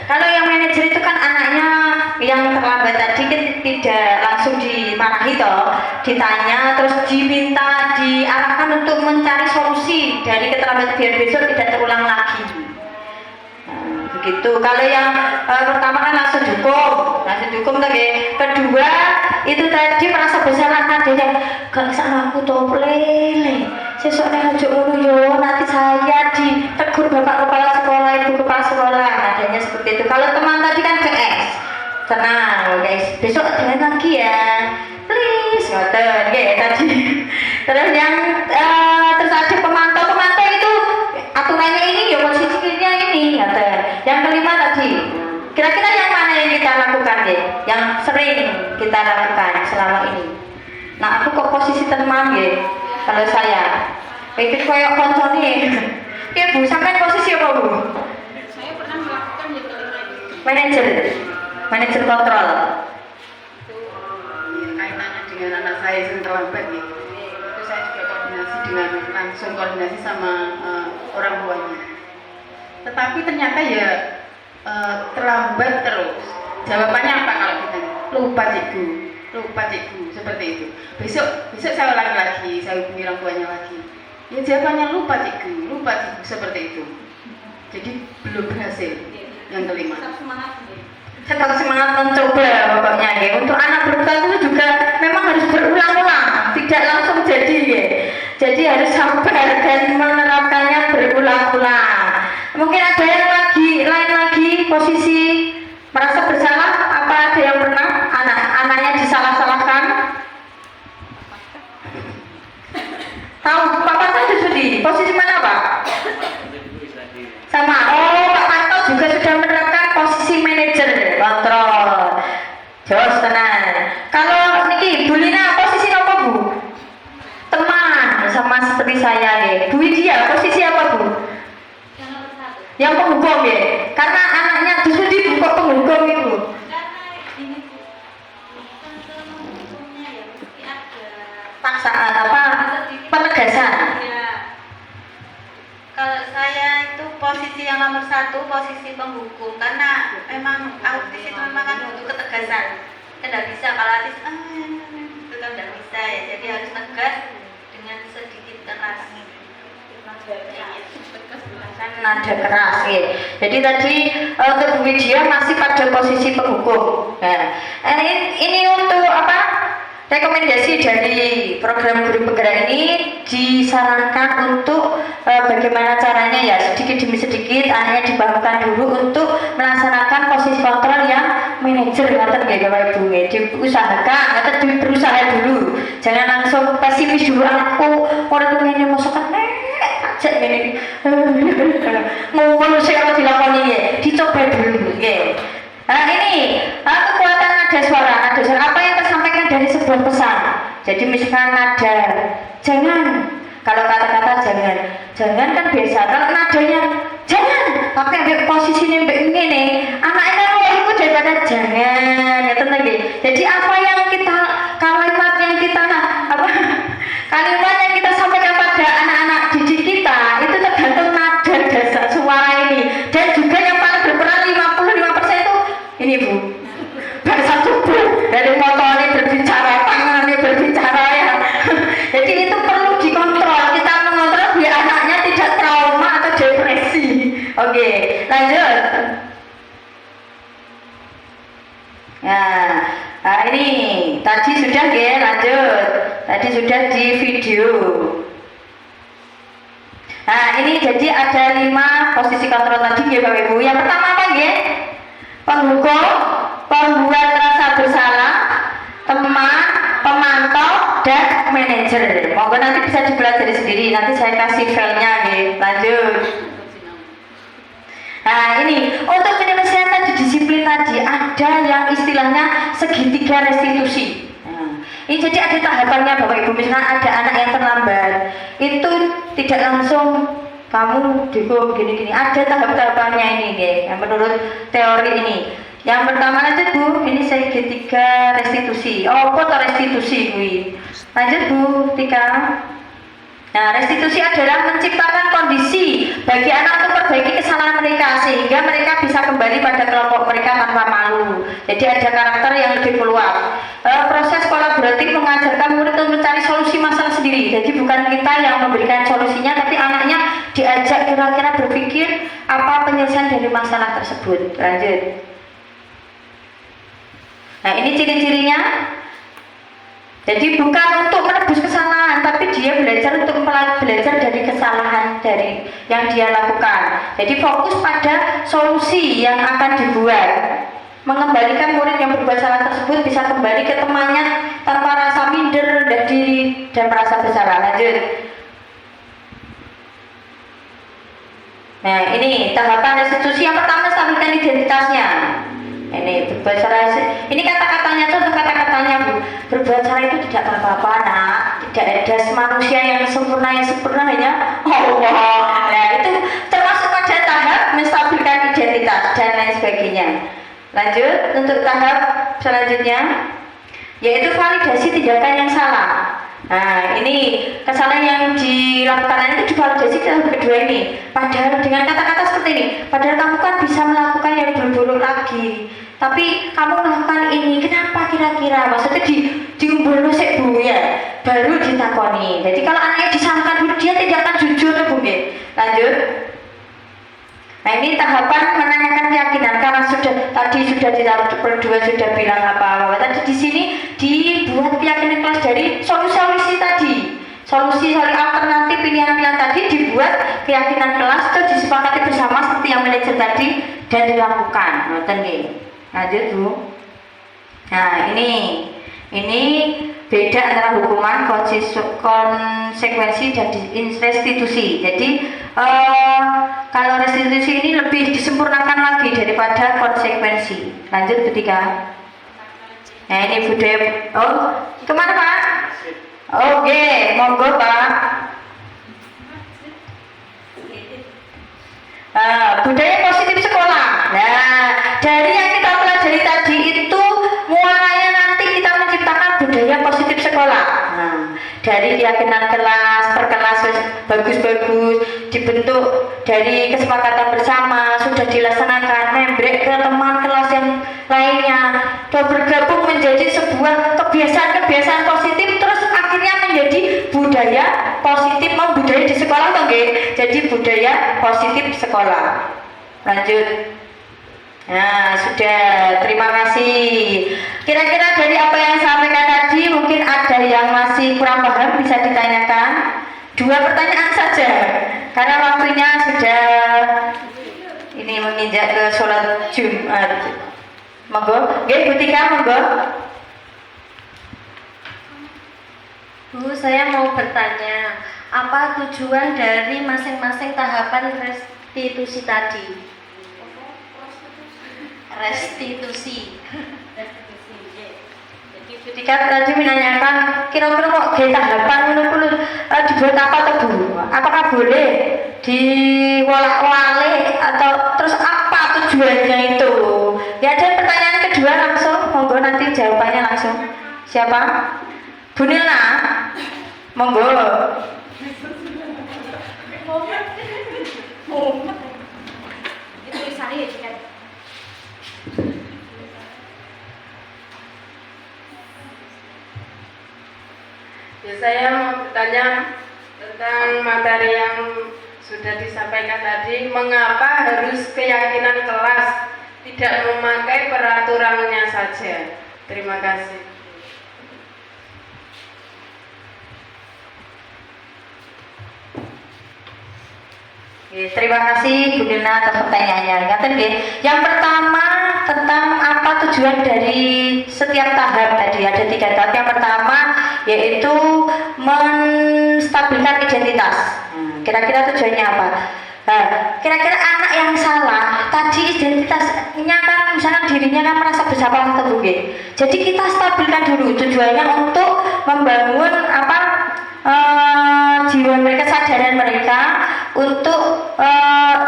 Kalau yang manajer itu kan anaknya yang terlambat tadi kan tidak langsung dimarahi toh, ditanya terus diminta diarahkan untuk mencari solusi dari keterlambatan biar besok tidak terulang lagi. Begitu. Kalau yang pertama kan langsung dihukum tadi. Kedua itu tadi merasa bersalah adanya gak sana aku toplele. Sesuk nek aja ngono yo nanti saya ditegur bapak kepala sekolah, ibu kepala sekolah. Adanya seperti itu. Kalau teman tadi kan GS. Tenang guys, besok jangan lagi ya. Please, ngoten nggih tadi. Terus yang terus ada pemantau itu aturannya ini ya posisinya ini ngoten. Yang kelima tadi, kira-kira yang mana yang kita lakukan ya? Yang sering kita lakukan selama ini. Nah aku kok posisi tenang ya? Kalau saya, itu kayak koncone. Ya Bu, sampai posisi apa Bu? Saya pernah melakukan yang kelima itu. Manajer kontrol. Itu ya, kaitannya dengan anak saya yang terlambat ya. Itu saya juga langsung koordinasi sama orang tuanya. Tetapi ternyata ya terlambat terus. Jawabannya apa kalau kita lupa cikgu seperti itu. Besok saya ulangi lagi, saya hubungi orang tuanya lagi. Ya jawabannya lupa cikgu seperti itu. Jadi belum berhasil. Yang kelima. Tetap semangat mencoba pokoknya ya. Untuk anak berbuka itu juga memang harus berulang-ulang, tidak langsung jadi ya. Jadi harus sabar dan menerapkannya berulang-ulang. Mungkin ada yang lain lagi posisi merasa bersalah, apa ada yang pernah anaknya disalah-salahkan? Tahu Pak Panto studi posisi mana Pak? Sama. Oh Pak Panto juga sudah menerapkan posisi manajer kontrol. Jos tenang. Kalau niki Bu Lina posisi apa Bu? Teman sama seperti saya ya. Bu Widya posisi apa Bu? Yang penghukum ya. Karena anaknya disuruh kok penghukum itu. Paksaan apa? Penegasan. Kalau saya itu posisi yang nomor 1, posisi penghukum, karena memang autis itu memang kan butuh ketegasan. Tidak bisa kalau autis itu kan tidak bisa ya, jadi harus tegas dengan sedikit keras. Nada keras ya. Jadi tadi untuk Bu Widya masih pada posisi penghukum. Nah, ini untuk apa? Rekomendasi dari program guru penggerak ini disarankan untuk bagaimana caranya ya sedikit demi sedikit anaknya dibangunkan dulu untuk melaksanakan posisi kontrol yang manajer ngaten nggih Bapak Ibu nggih diusahakan atau berusaha dulu. Jangan langsung pesimis dulu anakku orang ngene masukan aja ngene ngono sing ora dilakoni nggih dicoba dulu nggih. Nah ini kekuatan nada suara apa yang tersampaikan dari sebuah pesan. Jadi misalkan nada jangan, kalau kata-kata jangan kan biasa. Kalau nadanya jangan, tapi ambil posisinya begini, anaknya kan itu daripada jangan, ya tenang gitu. Jadi apa yang kita kalimat yang kita sampaikan pada anak-anak didik kita itu tergantung nada dasar suara ini. Dan juga yang paling berperan 55% itu ini Bu, bahasa tubuh dari motornya berbicara, tangannya berbicara ya. Jadi itu perlu dikontrol, kita mengontrol biar anaknya tidak trauma atau depresi. Oke, lanjut. Nah ini tadi sudah ya, lanjut. Tadi sudah di video. Nah, ini jadi ada 5 posisi kontrol tadi ya Bapak Ibu. Yang pertama apa ya? Penghukum, pembuat rasa bersalah, teman, pemantau, dan manajer. Monggo nanti bisa dipelajari sendiri. Nanti saya kasih filenya ya. Lanjut. Nah ini untuk penyelesaian tadi disiplin tadi ada yang istilahnya segitiga restitusi. Ini jadi ada tahapannya Bapak Ibu. Misalnya ada anak yang terlambat, itu tidak langsung kamu dihukum gini-gini. Ada tahap-tahapannya ini ya, yang menurut teori ini. Yang pertama aja Bu, ini segitiga restitusi. Oh, foto restitusi Bu. Lanjut Bu, Tika. Nah, restitusi adalah menciptakan kondisi bagi anak untuk memperbaiki kesalahan mereka sehingga mereka bisa kembali pada kelompok mereka tanpa malu. Jadi ada karakter yang lebih peluang. Proses kolaboratif mengajarkan murid untuk mencari solusi masalah sendiri. Jadi bukan kita yang memberikan solusinya, tapi anaknya diajak kira-kira berpikir apa penyelesaian dari masalah tersebut. Lanjut. Nah, ini ciri-cirinya. Jadi bukan untuk menebus kesalahan, tapi dia belajar untuk belajar dari kesalahan dari yang dia lakukan. Jadi fokus pada solusi yang akan dibuat, mengembalikan murid yang berbuat salah tersebut bisa kembali ke temannya tanpa rasa minder dan diri dan merasa bersalah. Lanjut. Nah ini tahapan restitusi yang pertama, stabilkan identitasnya. Ini berbuat salah, ini kata-katanya, contoh kata-katanya Bu. Berbuat salah itu tidak apa-apa nak, tidak ada manusia yang sempurna hanya Allah. Nah itu termasuk pada tahap menstabilkan identitas dan lain sebagainya. Lanjut untuk tahap selanjutnya, yaitu validasi tindakan yang salah. Nah ini kesalahan yang dilakukan itu divalidasi dalam kedua ini. Padahal dengan kata-kata seperti ini, padahal kamu kan bisa melakukan yang buruk-buruk lagi, tapi kamu melakukan ini, kenapa kira-kira? Maksudnya diumbul sik Bu ya, baru ditakoni. Jadi kalau anaknya disalahkan dulu, dia tidak akan jujur Bu. Lanjut. Nah ini tahapan menanyakan keyakinan karena tadi sudah di tahap kedua sudah bilang apa. Tadi di sini dibuat keyakinan kelas dari solusi tadi. Solusi alternatif pilihan-pilihan tadi dibuat keyakinan kelas itu disepakati bersama seperti yang manajer tadi dan dilakukan. Lanjut Bu. Nah ini beda antara hukuman, konsekuensi dan restitusi. Jadi kalau restitusi ini lebih disempurnakan lagi daripada konsekuensi. Lanjut ketiga. Nah ini budaya. Oh kemana Pak? Oke, monggo Pak. Budaya positif sekolah. Nah dari yang kita pelajari tadi itu muaranya nanti kita menciptakan budaya positif sekolah. Nah, dari keyakinan kelas, perkelas bagus-bagus, dibentuk dari kesepakatan bersama, sudah dilaksanakan, membrek ke teman kelas yang lainnya, dan bergabung menjadi sebuah kebiasaan-kebiasaan positif, terus akhirnya menjadi budaya positif, budaya di sekolah, jadi budaya positif sekolah. Lanjut. Nah sudah, terima kasih. Kira-kira dari apa yang saya sampaikan tadi mungkin ada yang masih kurang paham, bisa ditanyakan. 2 pertanyaan saja karena waktunya sudah ini menginjak ke sholat Jumat. Monggo, Bu Tika, monggo. Bu, saya mau bertanya, apa tujuan dari masing-masing tahapan restitusi tadi? Restitusi. Jadi ketika tadi menanyakan kira-kira kok tahapan menurut dibuat apa tuh Bu? Apakah boleh diwalak-walik atau terus apa tujuannya itu? Ya ada pertanyaan kedua langsung, monggo nanti jawabannya langsung. Siapa? Bu Nilna, monggo. Itu tulisannya ya. Ya, saya mau bertanya tentang materi yang sudah disampaikan tadi. Mengapa harus keyakinan kelas, tidak memakai peraturannya saja? Terima kasih. Terima kasih Bu Nina atas pertanyaannya. Ngaten nggih. Yang pertama tentang apa tujuan dari setiap tahap tadi, ada 3 tahap. Yang pertama yaitu menstabilkan identitas. Kira-kira tujuannya apa? Nah, kira-kira anak yang salah tadi identitasnya kan misalnya dirinya kan merasa bersalah atau bukan. Jadi kita stabilkan dulu, tujuannya untuk membangun jiwa mereka, kesadaran mereka untuk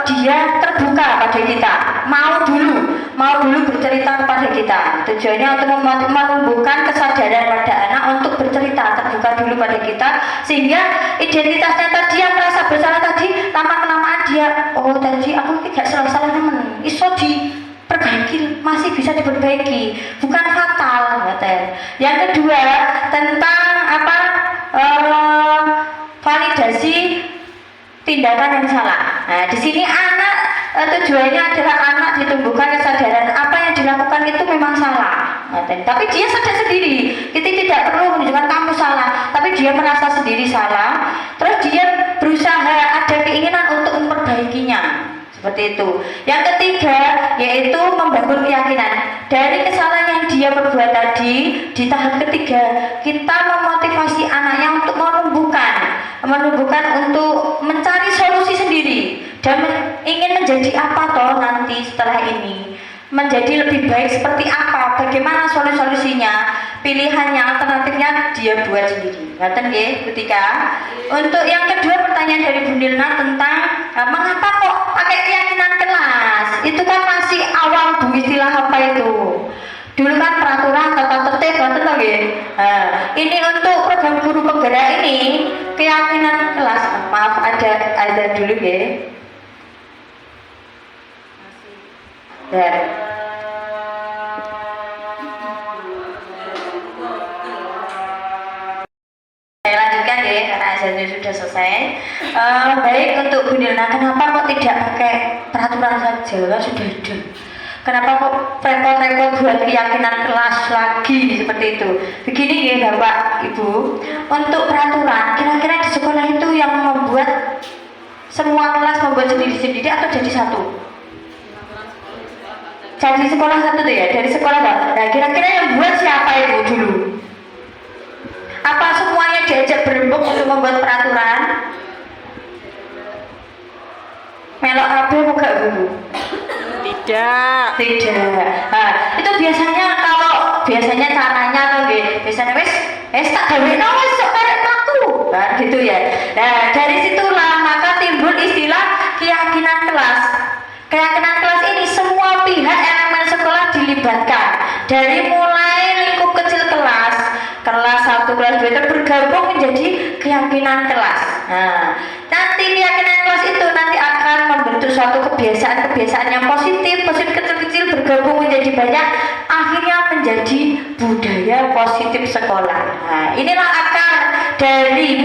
dia terbuka pada kita, mau dulu bercerita kepada kita. Tujuannya untuk menumbuhkan kesadaran pada anak untuk bercerita, terbuka dulu pada kita, sehingga identitasnya tadi yang merasa bersalah tadi lama-kelamaan dia, oh tadi aku tidak salah temen, iso diperbaiki, masih bisa diperbaiki, bukan fatal. Yang kedua tentang validasi tindakan yang salah. Nah, di sini anak tujuannya adalah anak ditumbuhkan kesadaran apa yang dilakukan itu memang salah. Nah, tapi dia sadar sendiri. Kita tidak perlu menunjukkan kamu salah, tapi dia merasa sendiri salah. Terus dia berusaha, ada keinginan untuk memperbaikinya. Seperti itu. Yang ketiga yaitu membangun keyakinan dari kesalahan yang dia perbuat tadi. Di tahap ketiga kita memotivasi anaknya untuk menumbuhkan untuk mencari solusi sendiri dan ingin menjadi apa toh nanti setelah ini, menjadi lebih baik seperti apa, bagaimana solusinya, pilihannya, alternatifnya dia buat sendiri. Ngaten nggih, ketika untuk yang kedua pertanyaan dari Bu Nilna tentang mengapa kok pakai keyakinan kelas, itu kan masih awal Bu, istilah apa itu dulu kan peraturan tata tertib, ngaten to nggih. Ini untuk program guru penggerak ini keyakinan kelas, maaf ada dulu nggih. Dan saya lanjutkan ya karena azannya sudah selesai. Baik, untuk Bu Nilna, kenapa kok tidak pakai peraturan saja, sudah ada? Kenapa kok repot-repot buat keyakinan kelas lagi seperti itu? Begini ya Bapak Ibu, untuk peraturan kira-kira di sekolah itu yang membuat semua kelas membuat sendiri-sendiri atau jadi satu? Jadi sekolah satu tuh ya, dari sekolah Bapak. Nah kira-kira yang buat siapa itu dulu? Apa semuanya diajak berembuk untuk membuat peraturan? Melok apa buka dulu? Tidak. Nah, itu biasanya kalau caranya tuh biasanya wes tak gawe no wes sok karek aku. Nah, gitu ya. Nah, dari situlah maka timbul istilah keyakinan kelas. Keyakinan kelas ini semua pihak elemen sekolah dilibatkan. Dari mulai lingkup kecil kelas 1, kelas 2 itu bergabung menjadi keyakinan kelas. Nah, nanti keyakinan kelas itu nanti akan membentuk suatu kebiasaan yang positif kecil-kecil bergabung menjadi banyak, akhirnya menjadi budaya positif sekolah. Nah, inilah akar dari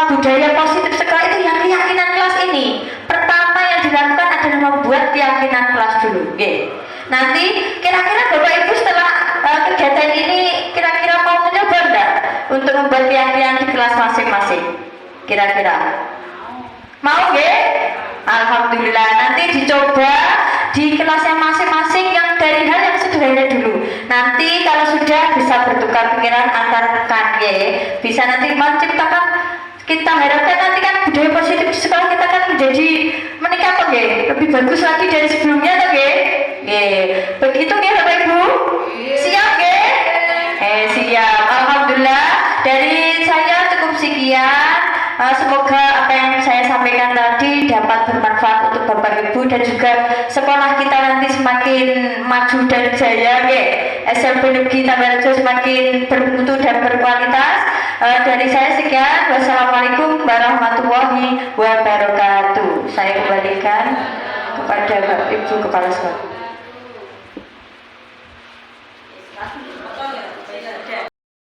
budaya positif sekolah itu yang keyakinan kelas ini. Pertama yang dilakukan adalah membuat keyakinan kelas dulu. Nanti kira-kira Bapak Ibu setelah kegiatan ini kira-kira mau mencoba enggak untuk membuat keyakinan di kelas masing-masing? Kira-kira mau nggih? Alhamdulillah, nanti dicoba di kelasnya masing-masing yang dari hal yang sederhana dulu. Nanti kalau sudah bisa bertukar pikiran antar rekan bisa nanti menciptakan, kita harapkan nanti kan budaya positif di sekolah kita kan menjadi meningkat lebih bagus lagi dari sebelumnya begitu Bapak Ibu? Siap siap. Alhamdulillah, dari saya cukup sekian. Semoga apa yang saya sampaikan tadi dapat bermanfaat untuk Bapak Ibu dan juga sekolah kita nanti semakin maju dan jaya SMP Negeri Tambelrejo semakin bermutu dan berkualitas. Dari saya sekian. Wassalamualaikum warahmatullahi wabarakatuh. Saya kembalikan kepada Bapak Ibu Kepala Sekolah.